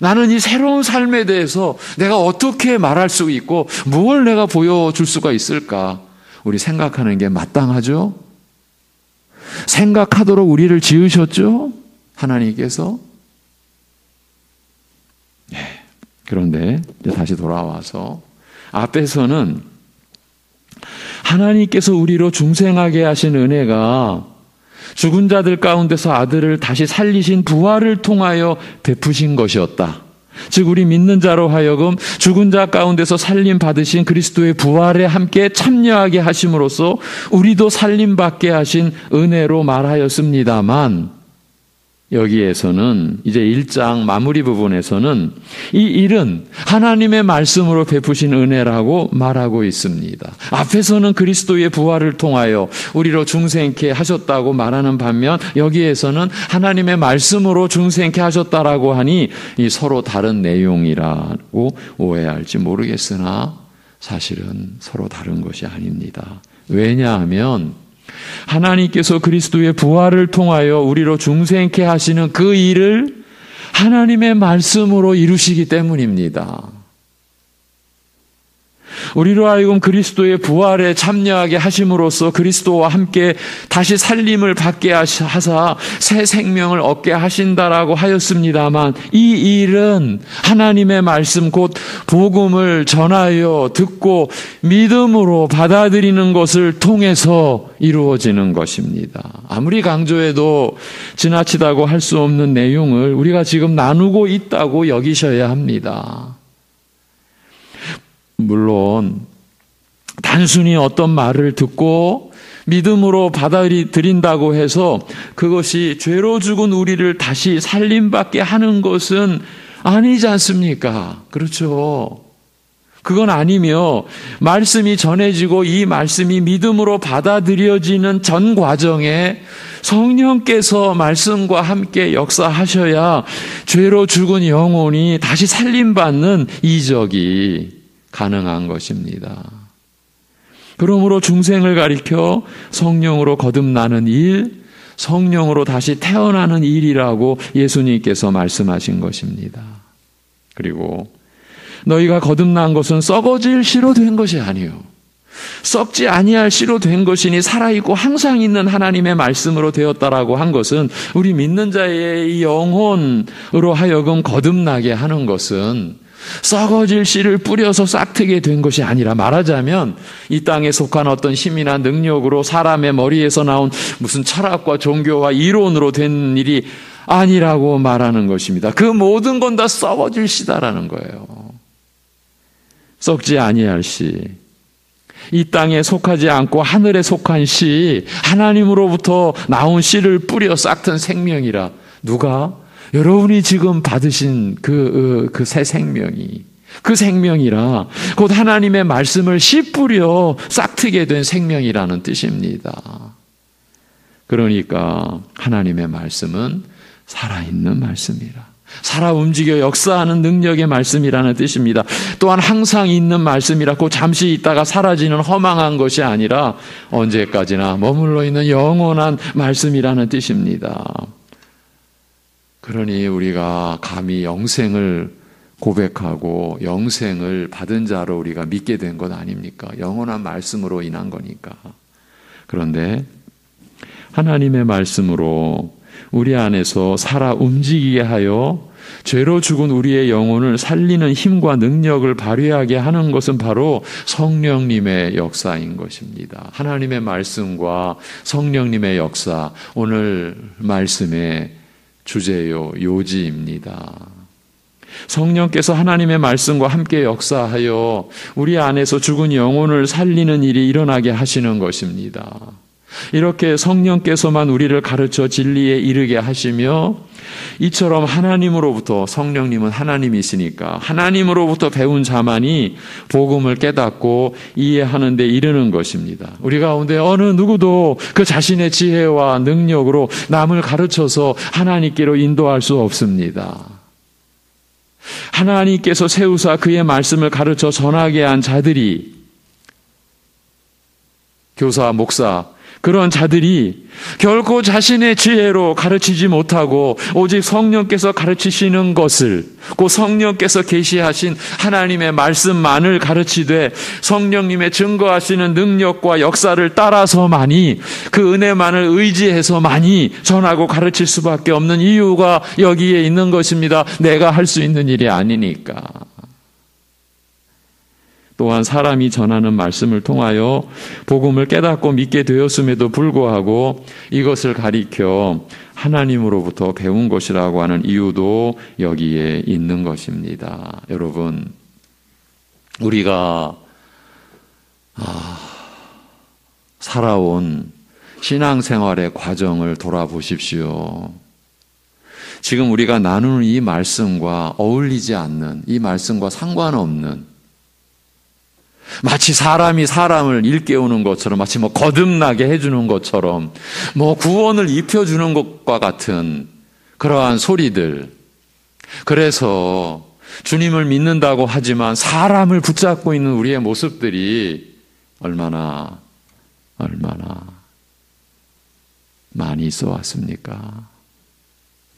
나는 이 새로운 삶에 대해서 내가 어떻게 말할 수 있고 무엇을 내가 보여줄 수가 있을까? 우리 생각하는 게 마땅하죠? 생각하도록 우리를 지으셨죠? 하나님께서. 그런데 이제 다시 돌아와서 앞에서는 하나님께서 우리로 중생하게 하신 은혜가 죽은 자들 가운데서 아들을 다시 살리신 부활을 통하여 베푸신 것이었다. 즉 우리 믿는 자로 하여금 죽은 자 가운데서 살림 받으신 그리스도의 부활에 함께 참여하게 하심으로써 우리도 살림 받게 하신 은혜로 말하였습니다만, 여기에서는 이제 1장 마무리 부분에서는 이 일은 하나님의 말씀으로 베푸신 은혜라고 말하고 있습니다. 앞에서는 그리스도의 부활을 통하여 우리로 중생케 하셨다고 말하는 반면 여기에서는 하나님의 말씀으로 중생케 하셨다라고 하니 이 서로 다른 내용이라고 오해할지 모르겠으나 사실은 서로 다른 것이 아닙니다. 왜냐하면 하나님께서 그리스도의 부활을 통하여 우리로 중생케 하시는 그 일을 하나님의 말씀으로 이루시기 때문입니다. 우리로 하여금 그리스도의 부활에 참여하게 하심으로써 그리스도와 함께 다시 살림을 받게 하사 새 생명을 얻게 하신다라고 하였습니다만, 이 일은 하나님의 말씀 곧 복음을 전하여 듣고 믿음으로 받아들이는 것을 통해서 이루어지는 것입니다. 아무리 강조해도 지나치다고 할 수 없는 내용을 우리가 지금 나누고 있다고 여기셔야 합니다. 물론 단순히 어떤 말을 듣고 믿음으로 받아들인다고 해서 그것이 죄로 죽은 우리를 다시 살림받게 하는 것은 아니지 않습니까? 그렇죠. 그건 아니며 말씀이 전해지고 이 말씀이 믿음으로 받아들여지는 전 과정에 성령께서 말씀과 함께 역사하셔야 죄로 죽은 영혼이 다시 살림받는 이적이 가능한 것입니다. 그러므로 중생을 가리켜 성령으로 거듭나는 일, 성령으로 다시 태어나는 일이라고 예수님께서 말씀하신 것입니다. 그리고 너희가 거듭난 것은 썩어질 씨로 된 것이 아니요 썩지 아니할 씨로 된 것이니 살아있고 항상 있는 하나님의 말씀으로 되었다라고 한 것은 우리 믿는 자의 영혼으로 하여금 거듭나게 하는 것은 썩어질 씨를 뿌려서 싹트게 된 것이 아니라, 말하자면 이 땅에 속한 어떤 힘이나 능력으로 사람의 머리에서 나온 무슨 철학과 종교와 이론으로 된 일이 아니라고 말하는 것입니다. 그 모든 건 다 썩어질 씨다라는 거예요. 썩지 아니할 씨, 이 땅에 속하지 않고 하늘에 속한 씨, 하나님으로부터 나온 씨를 뿌려 싹튼 생명이라. 누가? 여러분이 지금 받으신 그 새 생명이, 그 생명이라 곧 하나님의 말씀을 씨 뿌려 싹트게 된 생명이라는 뜻입니다. 그러니까 하나님의 말씀은 살아있는 말씀이라, 살아 움직여 역사하는 능력의 말씀이라는 뜻입니다. 또한 항상 있는 말씀이라고 잠시 있다가 사라지는 허망한 것이 아니라 언제까지나 머물러 있는 영원한 말씀이라는 뜻입니다. 그러니 우리가 감히 영생을 고백하고 영생을 받은 자로 우리가 믿게 된 것 아닙니까? 영원한 말씀으로 인한 거니까. 그런데 하나님의 말씀으로 우리 안에서 살아 움직이게 하여 죄로 죽은 우리의 영혼을 살리는 힘과 능력을 발휘하게 하는 것은 바로 성령님의 역사인 것입니다. 하나님의 말씀과 성령님의 역사, 오늘 말씀의 주제요, 요지입니다. 성령께서 하나님의 말씀과 함께 역사하여 우리 안에서 죽은 영혼을 살리는 일이 일어나게 하시는 것입니다. 이렇게 성령께서만 우리를 가르쳐 진리에 이르게 하시며, 이처럼 하나님으로부터, 성령님은 하나님이시니까 하나님으로부터 배운 자만이 복음을 깨닫고 이해하는 데 이르는 것입니다. 우리 가운데 어느 누구도 그 자신의 지혜와 능력으로 남을 가르쳐서 하나님께로 인도할 수 없습니다. 하나님께서 세우사 그의 말씀을 가르쳐 전하게 한 자들이 교사, 목사, 그런 자들이 결코 자신의 지혜로 가르치지 못하고 오직 성령께서 가르치시는 것을, 그 성령께서 계시하신 하나님의 말씀만을 가르치되 성령님의 증거하시는 능력과 역사를 따라서만이, 그 은혜만을 의지해서만이 전하고 가르칠 수밖에 없는 이유가 여기에 있는 것입니다. 내가 할 수 있는 일이 아니니까. 또한 사람이 전하는 말씀을 통하여 복음을 깨닫고 믿게 되었음에도 불구하고 이것을 가리켜 하나님으로부터 배운 것이라고 하는 이유도 여기에 있는 것입니다. 여러분, 우리가 살아온 신앙생활의 과정을 돌아보십시오. 지금 우리가 나누는 이 말씀과 어울리지 않는, 이 말씀과 상관없는, 마치 사람이 사람을 일깨우는 것처럼, 마치 거듭나게 해주는 것처럼, 구원을 입혀주는 것과 같은 그러한 소리들. 그래서 주님을 믿는다고 하지만 사람을 붙잡고 있는 우리의 모습들이 얼마나 많이 있어 왔습니까?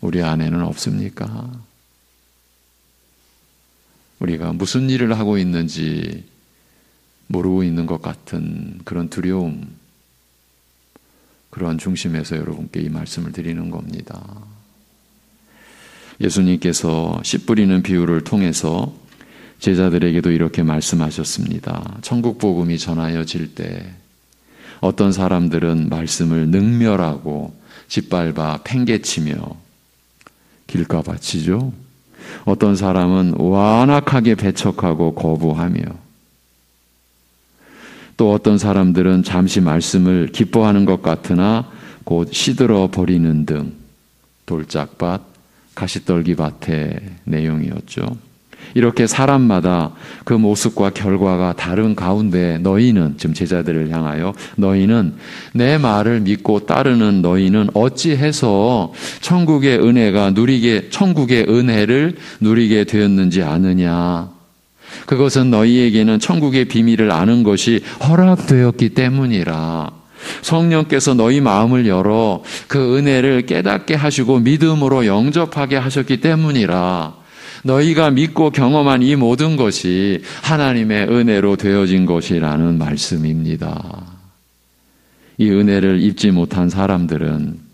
우리 안에는 없습니까? 우리가 무슨 일을 하고 있는지 모르고 있는 것 같은 그런 두려움, 그러한 중심에서 여러분께 이 말씀을 드리는 겁니다. 예수님께서 씨 뿌리는 비유를 통해서 제자들에게도 이렇게 말씀하셨습니다. 천국 복음이 전하여질 때 어떤 사람들은 말씀을 능멸하고 짓밟아 팽개치며 길가 바치죠. 어떤 사람은 완악하게 배척하고 거부하며, 또 어떤 사람들은 잠시 말씀을 기뻐하는 것 같으나 곧 시들어 버리는 등 돌짝밭, 가시떨기밭의 내용이었죠. 이렇게 사람마다 그 모습과 결과가 다른 가운데 너희는, 지금 제자들을 향하여, 너희는 내 말을 믿고 따르는 너희는 어찌해서 천국의 은혜를 누리게 되었는지 아느냐. 그것은 너희에게는 천국의 비밀을 아는 것이 허락되었기 때문이라. 성령께서 너희 마음을 열어 그 은혜를 깨닫게 하시고 믿음으로 영접하게 하셨기 때문이라. 너희가 믿고 경험한 이 모든 것이 하나님의 은혜로 되어진 것이라는 말씀입니다. 이 은혜를 입지 못한 사람들은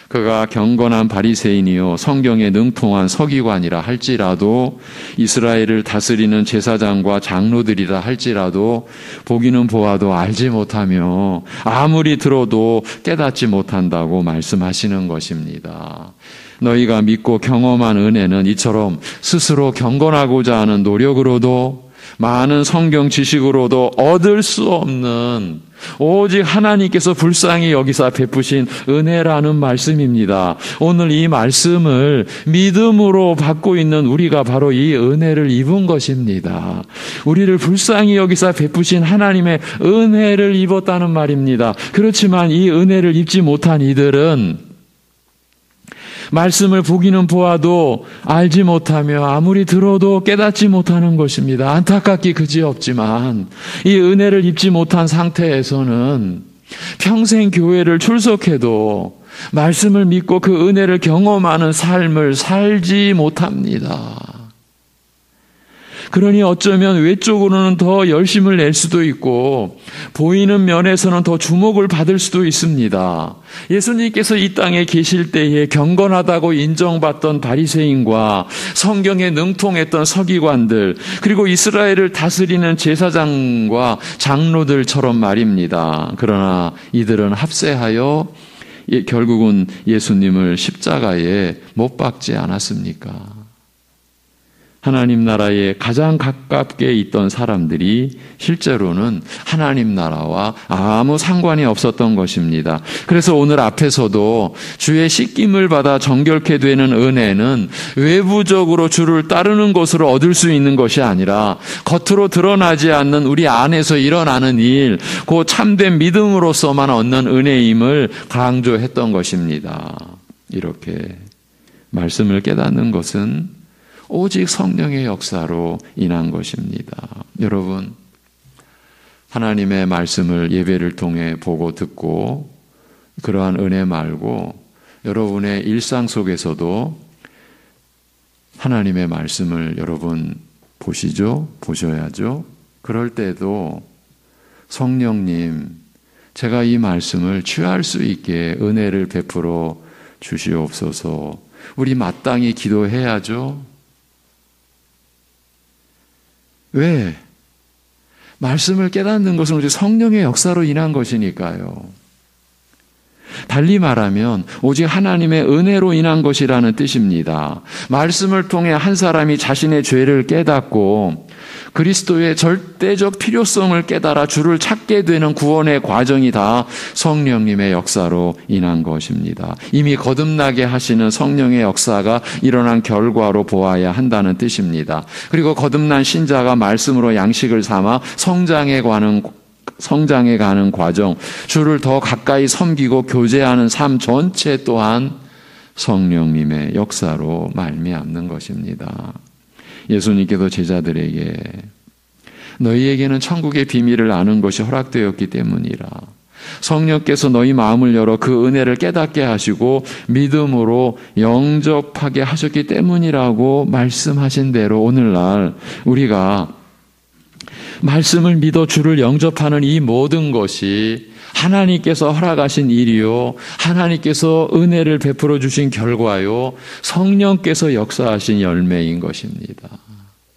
그가 경건한 바리새인이요 성경에 능통한 서기관이라 할지라도, 이스라엘을 다스리는 제사장과 장로들이라 할지라도 보기는 보아도 알지 못하며 아무리 들어도 깨닫지 못한다고 말씀하시는 것입니다. 너희가 믿고 경험한 은혜는 이처럼 스스로 경건하고자 하는 노력으로도 많은 성경 지식으로도 얻을 수 없는, 오직 하나님께서 불쌍히 여기사 베푸신 은혜라는 말씀입니다. 오늘 이 말씀을 믿음으로 받고 있는 우리가 바로 이 은혜를 입은 것입니다. 우리를 불쌍히 여기사 베푸신 하나님의 은혜를 입었다는 말입니다. 그렇지만 이 은혜를 입지 못한 이들은 말씀을 보기는 보아도 알지 못하며 아무리 들어도 깨닫지 못하는 것입니다. 안타깝기 그지없지만 이 은혜를 입지 못한 상태에서는 평생 교회를 출석해도 말씀을 믿고 그 은혜를 경험하는 삶을 살지 못합니다. 그러니 어쩌면 외적으로는 더 열심을 낼 수도 있고 보이는 면에서는 더 주목을 받을 수도 있습니다. 예수님께서 이 땅에 계실 때에 경건하다고 인정받던 바리새인과 성경에 능통했던 서기관들, 그리고 이스라엘을 다스리는 제사장과 장로들처럼 말입니다. 그러나 이들은 합세하여 결국은 예수님을 십자가에 못 박지 않았습니까? 하나님 나라에 가장 가깝게 있던 사람들이 실제로는 하나님 나라와 아무 상관이 없었던 것입니다. 그래서 오늘 앞에서도 주의 씻김을 받아 정결케 되는 은혜는 외부적으로 주를 따르는 것으로 얻을 수 있는 것이 아니라 겉으로 드러나지 않는 우리 안에서 일어나는 일, 그 참된 믿음으로서만 얻는 은혜임을 강조했던 것입니다. 이렇게 말씀을 깨닫는 것은 오직 성령의 역사로 인한 것입니다. 여러분, 하나님의 말씀을 예배를 통해 보고 듣고 그러한 은혜 말고 여러분의 일상 속에서도 하나님의 말씀을 여러분 보시죠? 보셔야죠? 그럴 때도 성령님, 제가 이 말씀을 취할 수 있게 은혜를 베풀어 주시옵소서. 우리 마땅히 기도해야죠? 왜? 말씀을 깨닫는 것은 우리 성령의 역사로 인한 것이니까요. 달리 말하면 오직 하나님의 은혜로 인한 것이라는 뜻입니다. 말씀을 통해 한 사람이 자신의 죄를 깨닫고 그리스도의 절대적 필요성을 깨달아 주를 찾게 되는 구원의 과정이 다 성령님의 역사로 인한 것입니다. 이미 거듭나게 하시는 성령의 역사가 일어난 결과로 보아야 한다는 뜻입니다. 그리고 거듭난 신자가 말씀으로 양식을 삼아 성장해 가는 과정, 주를 더 가까이 섬기고 교제하는 삶 전체 또한 성령님의 역사로 말미암는 것입니다. 예수님께서 제자들에게 너희에게는 천국의 비밀을 아는 것이 허락되었기 때문이라. 성령께서 너희 마음을 열어 그 은혜를 깨닫게 하시고 믿음으로 영접하게 하셨기 때문이라고 말씀하신 대로 오늘날 우리가 말씀을 믿어 주를 영접하는 이 모든 것이 하나님께서 허락하신 일이요, 하나님께서 은혜를 베풀어 주신 결과요, 성령께서 역사하신 열매인 것입니다.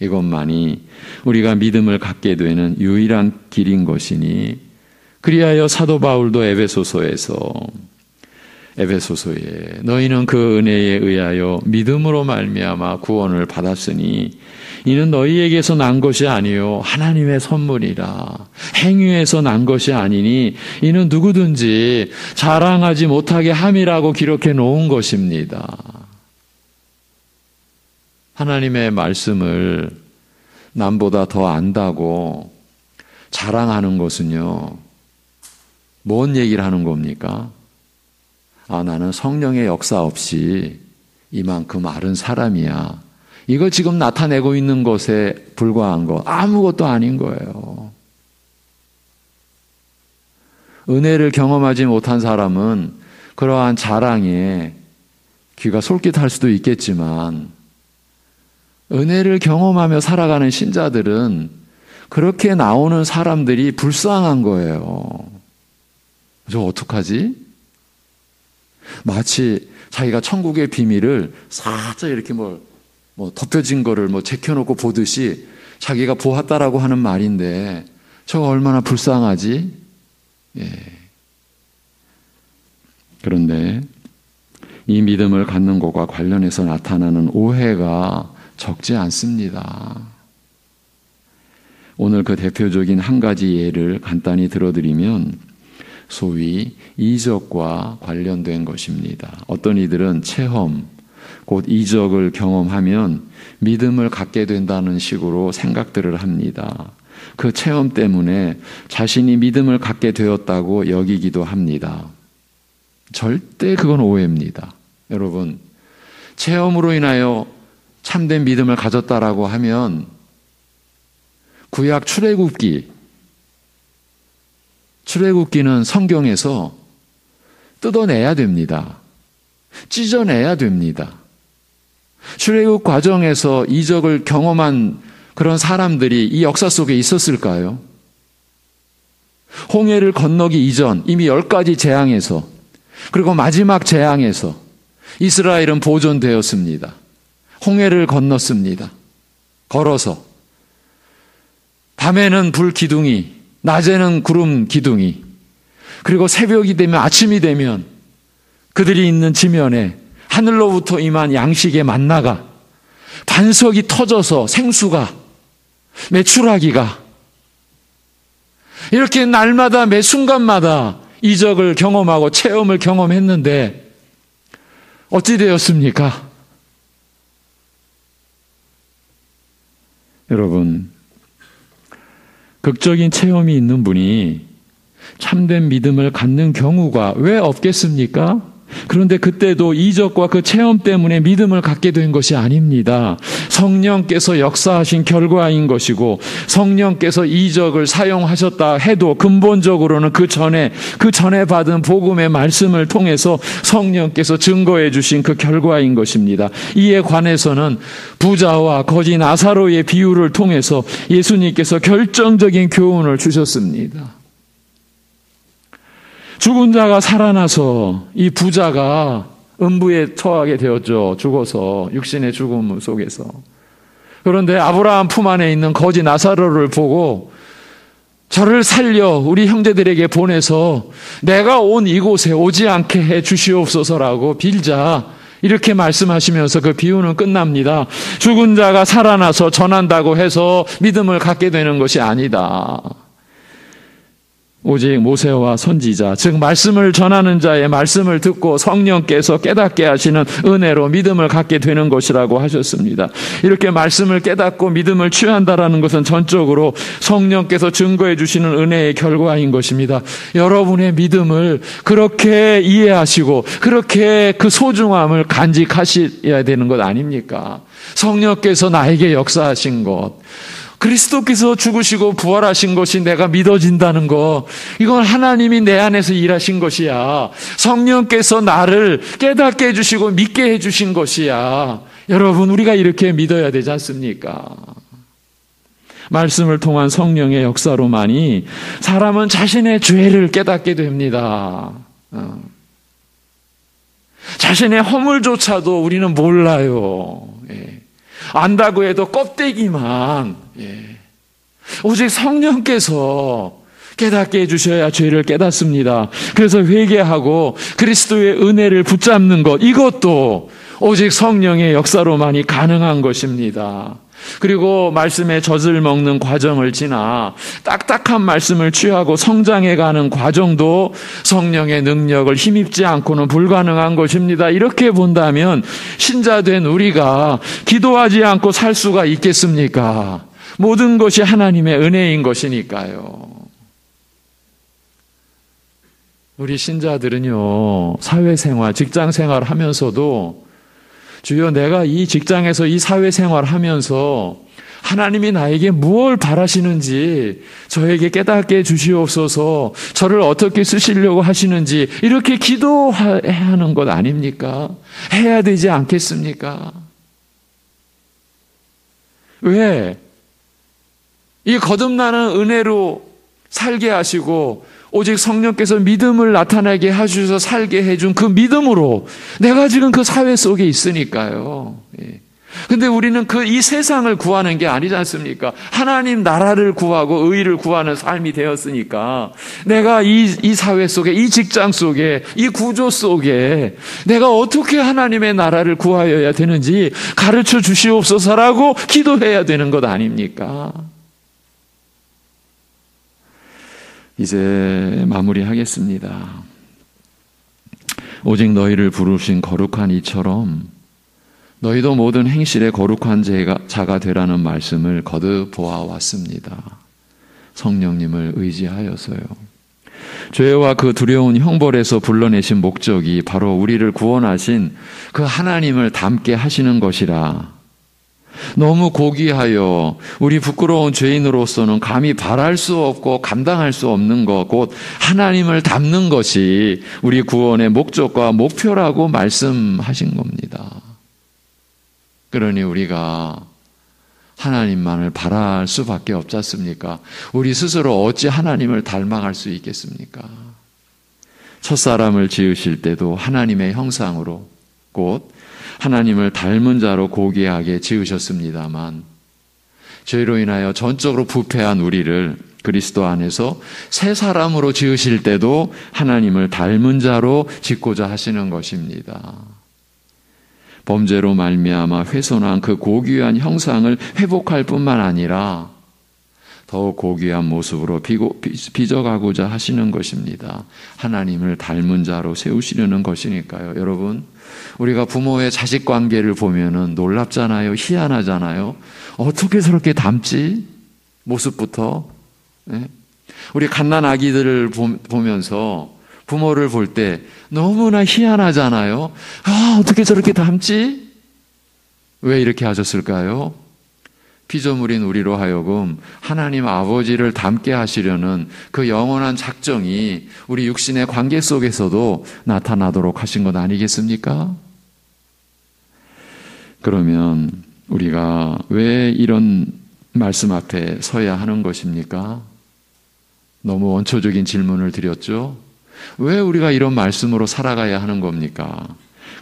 이것만이 우리가 믿음을 갖게 되는 유일한 길인 것이니 그리하여 사도 바울도 에베소서에 너희는 그 은혜에 의하여 믿음으로 말미암아 구원을 받았으니 이는 너희에게서 난 것이 아니요 하나님의 선물이라. 행위에서 난 것이 아니니 이는 누구든지 자랑하지 못하게 함이라고 기록해 놓은 것입니다. 하나님의 말씀을 남보다 더 안다고 자랑하는 것은요, 뭔 얘기를 하는 겁니까? 나는 성령의 역사 없이 이만큼 아는 사람이야. 이거 지금 나타내고 있는 것에 불과한 거 아무것도 아닌 거예요. 은혜를 경험하지 못한 사람은 그러한 자랑에 귀가 솔깃할 수도 있겠지만 은혜를 경험하며 살아가는 신자들은 그렇게 나오는 사람들이 불쌍한 거예요. 저 어떡하지? 마치 자기가 천국의 비밀을 살짝 이렇게 덮여진 거를 제껴놓고 보듯이 자기가 보았다라고 하는 말인데 저거 얼마나 불쌍하지? 예. 그런데 이 믿음을 갖는 것과 관련해서 나타나는 오해가 적지 않습니다. 오늘 그 대표적인 한 가지 예를 간단히 들어드리면 소위 이적과 관련된 것입니다. 어떤 이들은 체험, 곧 이적을 경험하면 믿음을 갖게 된다는 식으로 생각들을 합니다. 그 체험 때문에 자신이 믿음을 갖게 되었다고 여기기도 합니다. 절대 그건 오해입니다. 여러분, 체험으로 인하여 참된 믿음을 가졌다라고 하면 구약 출애굽기는 성경에서 뜯어내야 됩니다. 찢어내야 됩니다. 출애굽 과정에서 이적을 경험한 그런 사람들이 이 역사 속에 있었을까요? 홍해를 건너기 이전 이미 10가지 재앙에서 그리고 마지막 재앙에서 이스라엘은 보존되었습니다. 홍해를 건넜습니다. 걸어서. 밤에는 불 기둥이, 낮에는 구름 기둥이, 그리고 새벽이 되면 아침이 되면 그들이 있는 지면에 하늘로부터 임한 양식의 만나가, 반석이 터져서 생수가, 메추라기가, 이렇게 날마다 매 순간마다 이적을 경험하고 체험을 경험했는데 어찌 되었습니까? 여러분, 극적인 체험이 있는 분이 참된 믿음을 갖는 경우가 왜 없겠습니까? 그런데 그때도 이적과 그 체험 때문에 믿음을 갖게 된 것이 아닙니다. 성령께서 역사하신 결과인 것이고, 성령께서 이적을 사용하셨다 해도 근본적으로는 그 전에 받은 복음의 말씀을 통해서 성령께서 증거해 주신 그 결과인 것입니다. 이에 관해서는 부자와 거지 나사로의 비유를 통해서 예수님께서 결정적인 교훈을 주셨습니다. 죽은 자가 살아나서 이 부자가 음부에 처하게 되었죠. 죽어서, 육신의 죽음 속에서. 그런데 아브라함 품 안에 있는 거지 나사로를 보고 저를 살려 우리 형제들에게 보내서 내가 온 이곳에 오지 않게 해 주시옵소서라고 빌자, 이렇게 말씀하시면서 그 비유는 끝납니다. 죽은 자가 살아나서 전한다고 해서 믿음을 갖게 되는 것이 아니다. 오직 모세와 선지자, 즉 말씀을 전하는 자의 말씀을 듣고 성령께서 깨닫게 하시는 은혜로 믿음을 갖게 되는 것이라고 하셨습니다. 이렇게 말씀을 깨닫고 믿음을 취한다라는 것은 전적으로 성령께서 증거해 주시는 은혜의 결과인 것입니다. 여러분의 믿음을 그렇게 이해하시고 그렇게 그 소중함을 간직하셔야 되는 것 아닙니까? 성령께서 나에게 역사하신 것, 그리스도께서 죽으시고 부활하신 것이 내가 믿어진다는 것, 이건 하나님이 내 안에서 일하신 것이야. 성령께서 나를 깨닫게 해주시고 믿게 해주신 것이야. 여러분, 우리가 이렇게 믿어야 되지 않습니까? 말씀을 통한 성령의 역사로만이 사람은 자신의 죄를 깨닫게 됩니다. 자신의 허물조차도 우리는 몰라요. 안다고 해도 껍데기만. 오직 성령께서 깨닫게 해주셔야 죄를 깨닫습니다. 그래서 회개하고 그리스도의 은혜를 붙잡는 것, 이것도 오직 성령의 역사로만이 가능한 것입니다. 그리고 말씀의 젖을 먹는 과정을 지나 딱딱한 말씀을 취하고 성장해가는 과정도 성령의 능력을 힘입지 않고는 불가능한 것입니다. 이렇게 본다면 신자된 우리가 기도하지 않고 살 수가 있겠습니까? 모든 것이 하나님의 은혜인 것이니까요. 우리 신자들은요, 사회생활, 직장생활 하면서도 주여, 내가 이 직장에서 이 사회생활 하면서 하나님이 나에게 무엇을 바라시는지 저에게 깨닫게 해주시옵소서, 저를 어떻게 쓰시려고 하시는지 이렇게 기도해야 하는 것 아닙니까? 해야 되지 않겠습니까? 왜? 이 거듭나는 은혜로 살게 하시고 오직 성령께서 믿음을 나타나게 해주셔서 살게 해준 그 믿음으로 내가 지금 그 사회 속에 있으니까요. 근데 우리는 이 세상을 구하는 게 아니지 않습니까? 하나님 나라를 구하고 의를 구하는 삶이 되었으니까 내가 이 사회 속에, 이 직장 속에, 이 구조 속에 내가 어떻게 하나님의 나라를 구하여야 되는지 가르쳐 주시옵소서라고 기도해야 되는 것 아닙니까? 이제 마무리하겠습니다. 오직 너희를 부르신 거룩한 이처럼 너희도 모든 행실에 거룩한 자가 되라는 말씀을 거듭 보아왔습니다. 성령님을 의지하여서요. 죄와 그 두려운 형벌에서 불러내신 목적이 바로 우리를 구원하신 그 하나님을 닮게 하시는 것이라. 너무 고귀하여 우리 부끄러운 죄인으로서는 감히 바랄 수 없고 감당할 수 없는 것, 곧 하나님을 닮는 것이 우리 구원의 목적과 목표라고 말씀하신 겁니다. 그러니 우리가 하나님만을 바랄 수밖에 없지 않습니까? 우리 스스로 어찌 하나님을 닮아갈 수 있겠습니까? 첫사람을 지으실 때도 하나님의 형상으로, 곧 하나님을 닮은 자로 고귀하게 지으셨습니다만 죄로 인하여 전적으로 부패한 우리를 그리스도 안에서 새 사람으로 지으실 때도 하나님을 닮은 자로 짓고자 하시는 것입니다. 범죄로 말미암아 훼손한 그 고귀한 형상을 회복할 뿐만 아니라 더욱 고귀한 모습으로 빚어가고자 하시는 것입니다. 하나님을 닮은 자로 세우시려는 것이니까요. 여러분, 우리가 부모의 자식 관계를 보면은 놀랍잖아요. 희한하잖아요. 어떻게 저렇게 닮지? 모습부터. 네? 우리 갓난 아기들을 보면서 부모를 볼 때 너무나 희한하잖아요. 어떻게 저렇게 닮지? 왜 이렇게 하셨을까요? 피조물인 우리로 하여금 하나님 아버지를 닮게 하시려는 그 영원한 작정이 우리 육신의 관계 속에서도 나타나도록 하신 것 아니겠습니까? 그러면 우리가 왜 이런 말씀 앞에 서야 하는 것입니까? 너무 원초적인 질문을 드렸죠? 왜 우리가 이런 말씀으로 살아가야 하는 겁니까?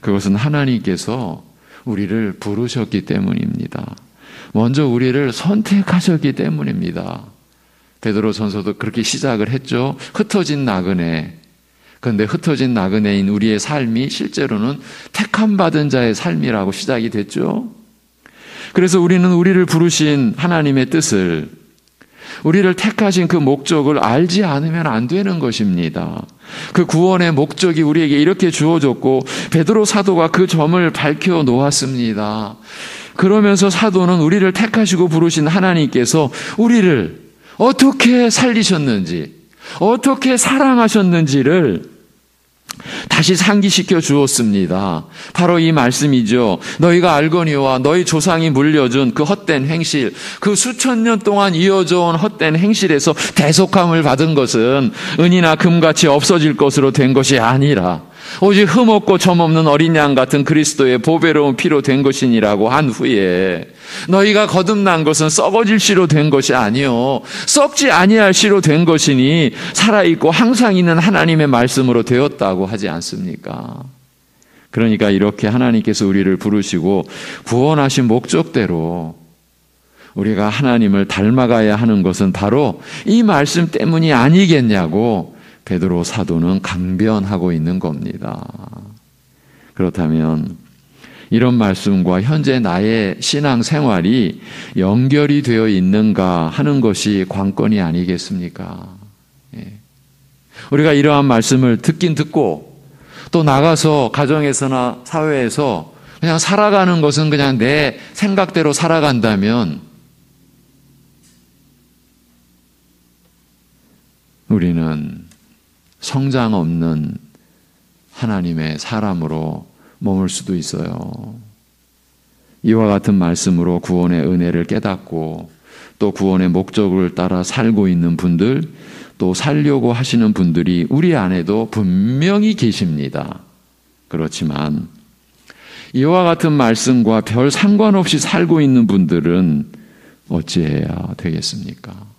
그것은 하나님께서 우리를 부르셨기 때문입니다. 먼저 우리를 선택하셨기 때문입니다. 베드로전서도 그렇게 시작을 했죠. 흩어진 나그네. 그런데 흩어진 나그네인 우리의 삶이 실제로는 택함 받은 자의 삶이라고 시작이 됐죠. 그래서 우리는 우리를 부르신 하나님의 뜻을, 우리를 택하신 그 목적을 알지 않으면 안 되는 것입니다. 그 구원의 목적이 우리에게 이렇게 주어졌고 베드로 사도가 그 점을 밝혀 놓았습니다. 그러면서 사도는 우리를 택하시고 부르신 하나님께서 우리를 어떻게 살리셨는지, 어떻게 사랑하셨는지를 다시 상기시켜 주었습니다. 바로 이 말씀이죠. 너희가 알거니와 너희 조상이 물려준 그 헛된 행실, 그 수천 년 동안 이어져 온 헛된 행실에서 대속함을 받은 것은 은이나 금같이 없어질 것으로 된 것이 아니라 오직 흠없고 점없는 어린 양 같은 그리스도의 보배로운 피로 된 것이니라고 한 후에 너희가 거듭난 것은 썩어질 씨로 된 것이 아니요 썩지 아니할 씨로 된 것이니 살아있고 항상 있는 하나님의 말씀으로 되었다고 하지 않습니까? 그러니까 이렇게 하나님께서 우리를 부르시고 구원하신 목적대로 우리가 하나님을 닮아가야 하는 것은 바로 이 말씀 때문이 아니겠냐고 베드로 사도는 강변하고 있는 겁니다. 그렇다면 이런 말씀과 현재 나의 신앙 생활이 연결이 되어 있는가 하는 것이 관건이 아니겠습니까? 우리가 이러한 말씀을 듣긴 듣고 또 나가서 가정에서나 사회에서 그냥 살아가는 것은 그냥 내 생각대로 살아간다면 우리는 성장 없는 하나님의 사람으로 머물 수도 있어요. 이와 같은 말씀으로 구원의 은혜를 깨닫고 또 구원의 목적을 따라 살고 있는 분들, 또 살려고 하시는 분들이 우리 안에도 분명히 계십니다. 그렇지만 이와 같은 말씀과 별 상관없이 살고 있는 분들은 어찌해야 되겠습니까?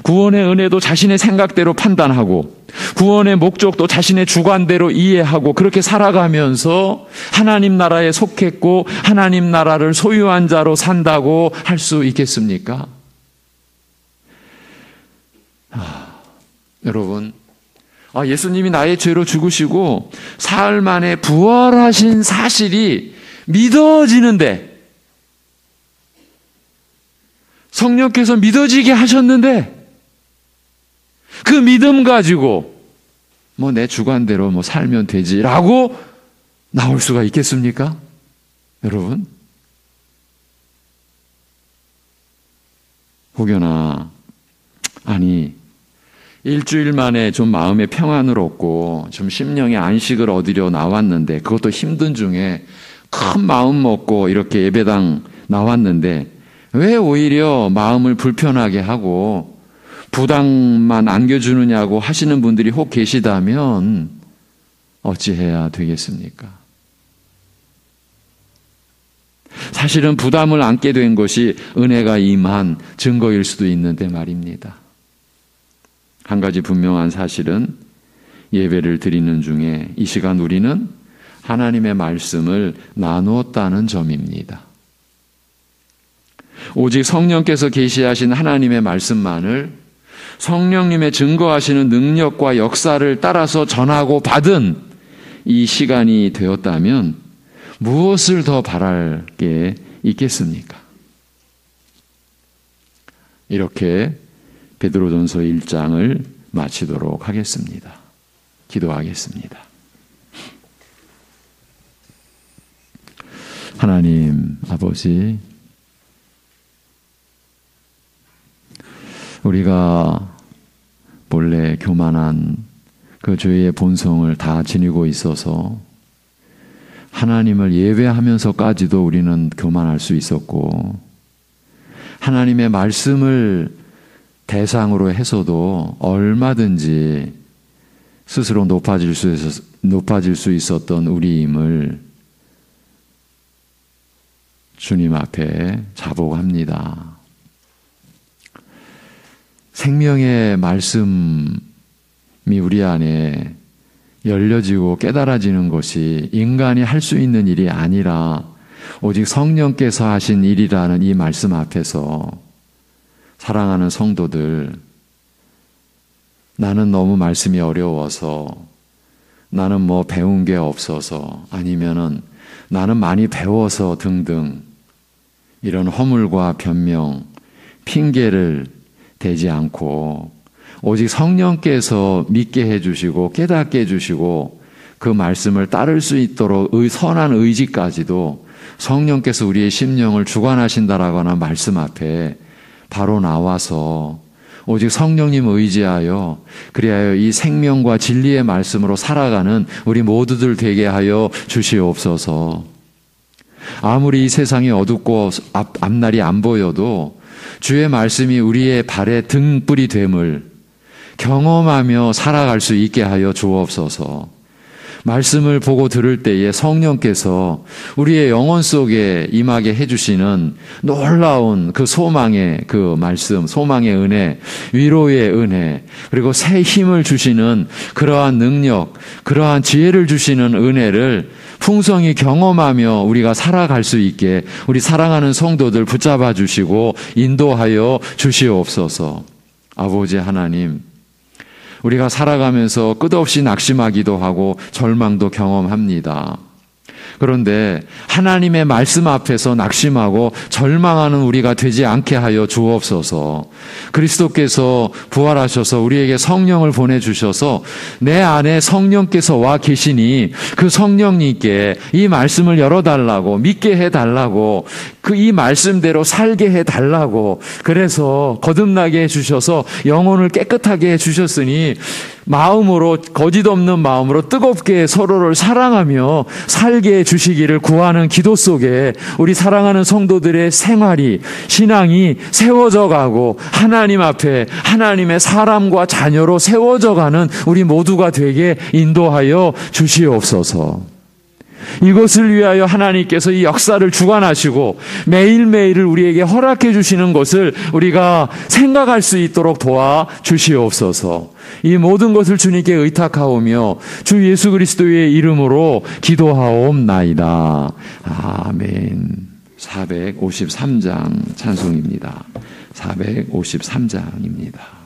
구원의 은혜도 자신의 생각대로 판단하고 구원의 목적도 자신의 주관대로 이해하고 그렇게 살아가면서 하나님 나라에 속했고 하나님 나라를 소유한 자로 산다고 할 수 있겠습니까? 여러분, 예수님이 나의 죄로 죽으시고 사흘 만에 부활하신 사실이 믿어지는데, 성령께서 믿어지게 하셨는데 그 믿음 가지고 내 주관대로 살면 되지라고 나올 수가 있겠습니까? 여러분, 혹여나 일주일 만에 좀 마음의 평안을 얻고 좀 심령의 안식을 얻으려 나왔는데, 그것도 힘든 중에 큰 마음 먹고 이렇게 예배당 나왔는데 왜 오히려 마음을 불편하게 하고 부담만 안겨주느냐고 하시는 분들이 혹 계시다면 어찌해야 되겠습니까? 사실은 부담을 안게 된 것이 은혜가 임한 증거일 수도 있는데 말입니다. 한 가지 분명한 사실은 예배를 드리는 중에 이 시간 우리는 하나님의 말씀을 나누었다는 점입니다. 오직 성령께서 계시하신 하나님의 말씀만을 성령님의 증거하시는 능력과 역사를 따라서 전하고 받은 이 시간이 되었다면 무엇을 더 바랄 게 있겠습니까? 이렇게 베드로전서 1장을 마치도록 하겠습니다. 기도하겠습니다. 하나님 아버지, 우리가 본래 교만한 그 죄의 본성을 다 지니고 있어서 하나님을 예배하면서까지도 우리는 교만할 수 있었고, 하나님의 말씀을 대상으로 해서도 얼마든지 스스로 높아질 수 있었던 우리임을 주님 앞에 자복합니다. 생명의 말씀이 우리 안에 열려지고 깨달아지는 것이 인간이 할 수 있는 일이 아니라 오직 성령께서 하신 일이라는 이 말씀 앞에서 사랑하는 성도들, 나는 너무 말씀이 어려워서, 나는 뭐 배운 게 없어서, 아니면은 나는 많이 배워서 등등 이런 허물과 변명, 핑계를 대지 않고 오직 성령께서 믿게 해주시고 깨닫게 해주시고 그 말씀을 따를 수 있도록 선한 의지까지도 성령께서 우리의 심령을 주관하신다라고 하는 말씀 앞에 바로 나와서 오직 성령님 의지하여 그리하여 이 생명과 진리의 말씀으로 살아가는 우리 모두들 되게 하여 주시옵소서. 아무리 이 세상이 어둡고 앞날이 안 보여도 주의 말씀이 우리의 발에 등불이 됨을 경험하며 살아갈 수 있게 하여 주옵소서. 말씀을 보고 들을 때에 성령께서 우리의 영혼 속에 임하게 해주시는 놀라운 그 소망의 그 말씀, 소망의 은혜, 위로의 은혜, 그리고 새 힘을 주시는 그러한 능력, 그러한 지혜를 주시는 은혜를 풍성히 경험하며 우리가 살아갈 수 있게 우리 사랑하는 성도들 붙잡아 주시고 인도하여 주시옵소서. 아버지 하나님, 우리가 살아가면서 끝없이 낙심하기도 하고 절망도 경험합니다. 그런데 하나님의 말씀 앞에서 낙심하고 절망하는 우리가 되지 않게 하여 주옵소서. 그리스도께서 부활하셔서 우리에게 성령을 보내주셔서 내 안에 성령께서 와 계시니 그 성령님께 이 말씀을 열어달라고, 믿게 해달라고, 이 말씀대로 살게 해달라고, 그래서 거듭나게 해주셔서 영혼을 깨끗하게 해주셨으니 마음으로, 거짓 없는 마음으로 뜨겁게 서로를 사랑하며 살게 해주시기를 구하는 기도 속에 우리 사랑하는 성도들의 생활이, 신앙이 세워져 가고 하나님 앞에 하나님의 사람과 자녀로 세워져 가는 우리 모두가 되게 인도하여 주시옵소서. 이것을 위하여 하나님께서 이 역사를 주관하시고 매일매일을 우리에게 허락해 주시는 것을 우리가 생각할 수 있도록 도와 주시옵소서. 이 모든 것을 주님께 의탁하오며 주 예수 그리스도의 이름으로 기도하옵나이다. 아멘. 453장 찬송입니다. 453장입니다.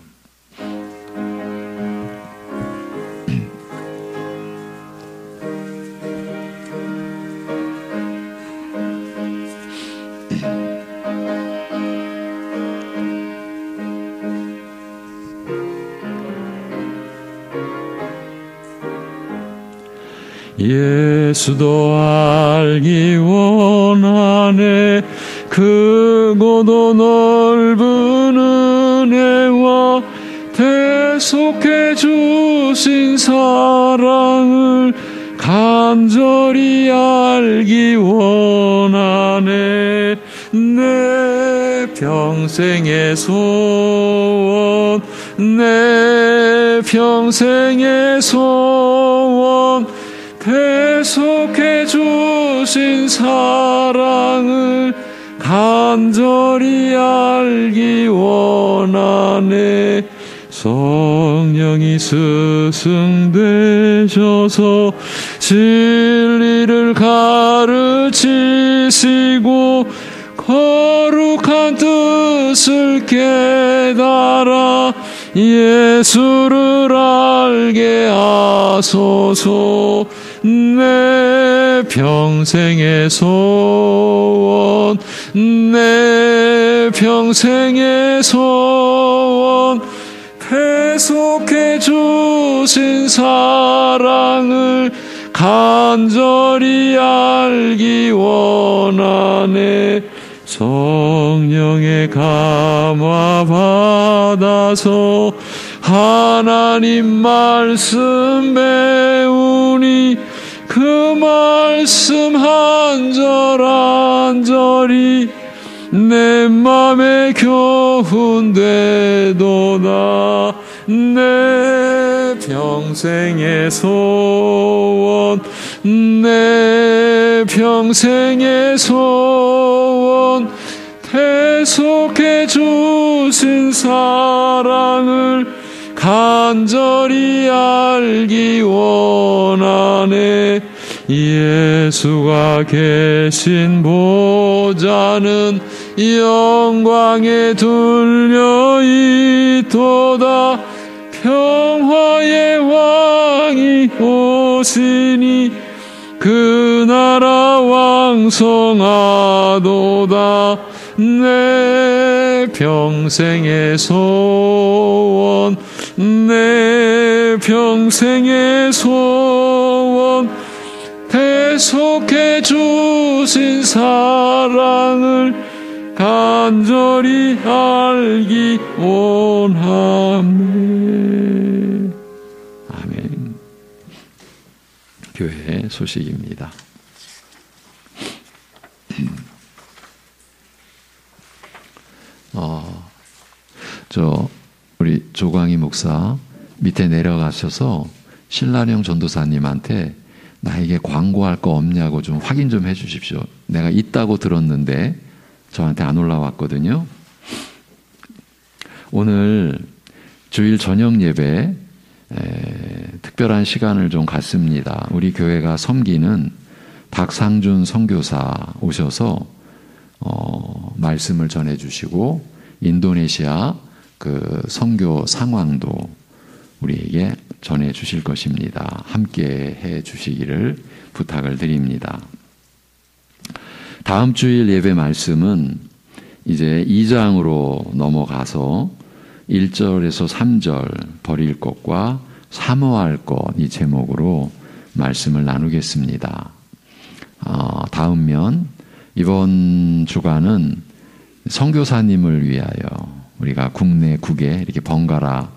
예수도 알기 원하네. 크고도 넓은 은혜와 대속해 주신 사랑을 간절히 알기 원하네. 내 평생의 소원, 내 평생의 소원, 대속해 주신 사랑을 간절히 알기 원하네. 성령이 스승되셔서 진리를 가르치시고 거룩한 뜻을 깨달아 예수를 알게 하소서. 내 평생의 소원, 내 평생의 소원, 대속해 주신 사랑을 간절히 알기 원하네. 성령의 감화 받아서 하나님 말씀 배우니 그 말씀 한 절 한 절이 내 맘에 교훈되도다. 내 평생의 소원, 내 평생의 소원, 대속해 주신 사랑을 간절히 알기 원하네. 예수가 계신 보좌는 영광에 둘려 있도다. 평화의 왕이 오시니 그 나라 왕성하도다. 내 평생의 소원, 내 평생의 소원, 대속해 주신 사랑을 간절히 알기 원하네. 아멘. 교회 소식입니다. 우리 조광희 목사 밑에 내려가셔서 신라령 전도사님한테 나에게 광고할 거 없냐고 좀 확인 좀 해주십시오. 내가 있다고 들었는데 저한테 안 올라왔거든요. 오늘 주일 저녁 예배 특별한 시간을 좀 갖습니다. 우리 교회가 섬기는 박상준 선교사 오셔서 말씀을 전해주시고 인도네시아 그 선교 상황도 우리에게 전해주실 것입니다. 함께 해주시기를 부탁을 드립니다. 다음 주일 예배 말씀은 이제 2장으로 넘어가서 1절에서 3절 버릴 것과 사모할 것 이 제목으로 말씀을 나누겠습니다. 다음 면 이번 주간은 선교사님을 위하여 우리가 국내국에 이렇게 번갈아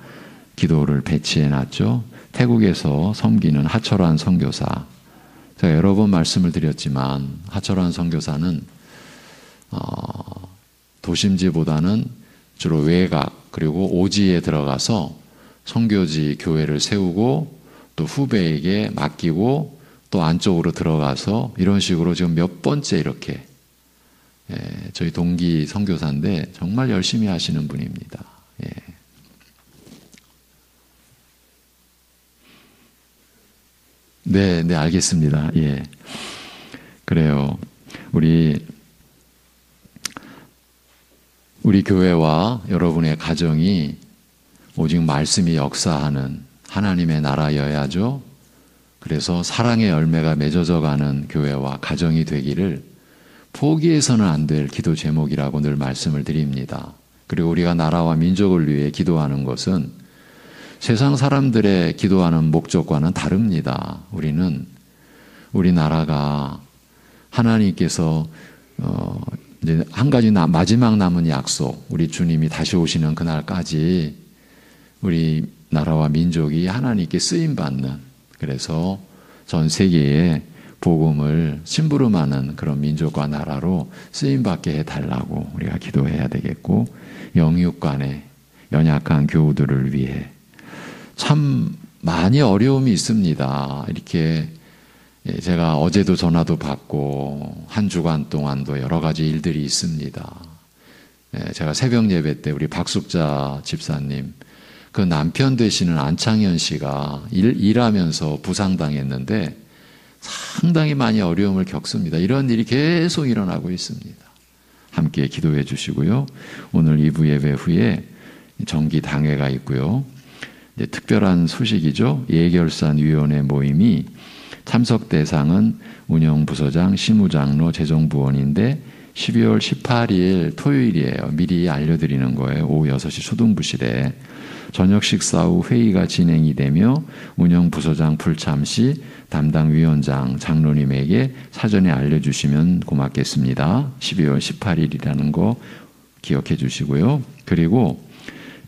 기도를 배치해놨죠. 태국에서 섬기는 하철환 선교사. 제가 여러 번 말씀을 드렸지만 하철환 선교사는 도심지보다는 주로 외곽 그리고 오지에 들어가서 선교지 교회를 세우고 또 후배에게 맡기고 또 안쪽으로 들어가서 이런 식으로 지금 몇 번째 이렇게 저희 동기 선교사인데 정말 열심히 하시는 분입니다. 네, 알겠습니다. 예. 그래요. 우리 교회와 여러분의 가정이 오직 말씀이 역사하는 하나님의 나라여야죠. 그래서 사랑의 열매가 맺어져 가는 교회와 가정이 되기를 포기해서는 안 될 기도 제목이라고 늘 말씀을 드립니다. 그리고 우리가 나라와 민족을 위해 기도하는 것은 세상 사람들의 기도하는 목적과는 다릅니다. 우리 나라가 하나님께서 이제 한 가지 마지막 남은 약속, 우리 주님이 다시 오시는 그날까지 우리 나라와 민족이 하나님께 쓰임받는, 그래서 전 세계에 복음을 심부름하는 그런 민족과 나라로 쓰임받게 해달라고 우리가 기도해야 되겠고, 영육 간의 연약한 교우들을 위해 참 많이 어려움이 있습니다. 이렇게 제가 어제도 전화도 받고 한 주간 동안도 여러 가지 일들이 있습니다. 제가 새벽 예배 때 우리 박숙자 집사님 그 남편 되시는 안창현 씨가 일하면서 부상당했는데 상당히 많이 어려움을 겪습니다. 이런 일이 계속 일어나고 있습니다. 함께 기도해 주시고요. 오늘 2부 예배 후에 정기 당회가 있고요. 특별한 소식이죠. 예결산위원회 모임이 참석 대상은 운영부서장, 시무장로, 재정부원인데 12월 18일 토요일이에요. 미리 알려드리는 거예요. 오후 6시 초등부실에. 저녁 식사 후 회의가 진행이 되며 운영부서장 불참시 담당 위원장 장로님에게 사전에 알려주시면 고맙겠습니다. 12월 18일이라는 거 기억해 주시고요. 그리고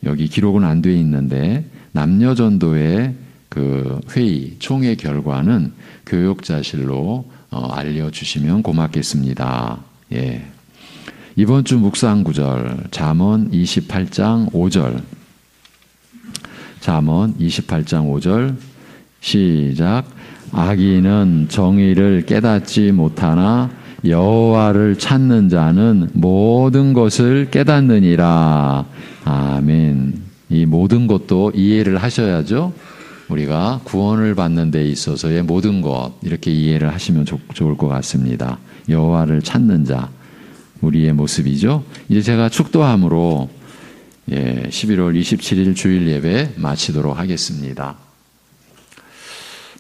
여기 기록은 안 돼 있는데 남녀전도의 그 회의 총회 결과는 교육자실로 알려주시면 고맙겠습니다. 예. 이번 주 묵상 구절 잠언 28장 5절. 잠언 28장 5절 시작. 악인은 정의를 깨닫지 못하나 여호와를 찾는 자는 모든 것을 깨닫느니라. 아멘. 이 모든 것도 이해를 하셔야죠. 우리가 구원을 받는 데 있어서의 모든 것 이렇게 이해를 하시면 좋을 것 같습니다. 여호와를 찾는 자, 우리의 모습이죠. 이제 제가 축도함으로 11월 27일 주일 예배 마치도록 하겠습니다.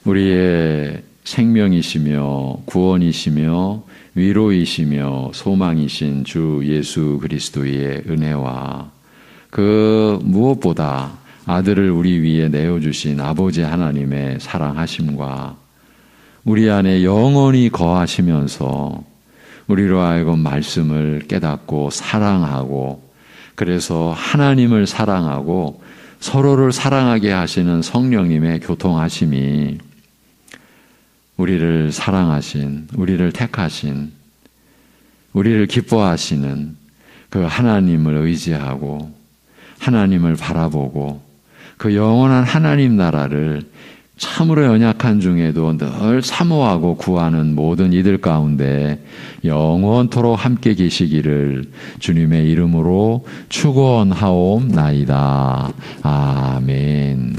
우리의 생명이시며 구원이시며 위로이시며 소망이신 주 예수 그리스도의 은혜와 그 무엇보다 아들을 우리 위에 내어주신 아버지 하나님의 사랑하심과 우리 안에 영원히 거하시면서 우리로 하여금 말씀을 깨닫고 사랑하고 그래서 하나님을 사랑하고 서로를 사랑하게 하시는 성령님의 교통하심이 우리를 사랑하신, 우리를 택하신, 우리를 기뻐하시는 그 하나님을 의지하고 하나님을 바라보고 그 영원한 하나님 나라를 참으로 연약한 중에도 늘 사모하고 구하는 모든 이들 가운데 영원토록 함께 계시기를 주님의 이름으로 축원하옵나이다. 아멘.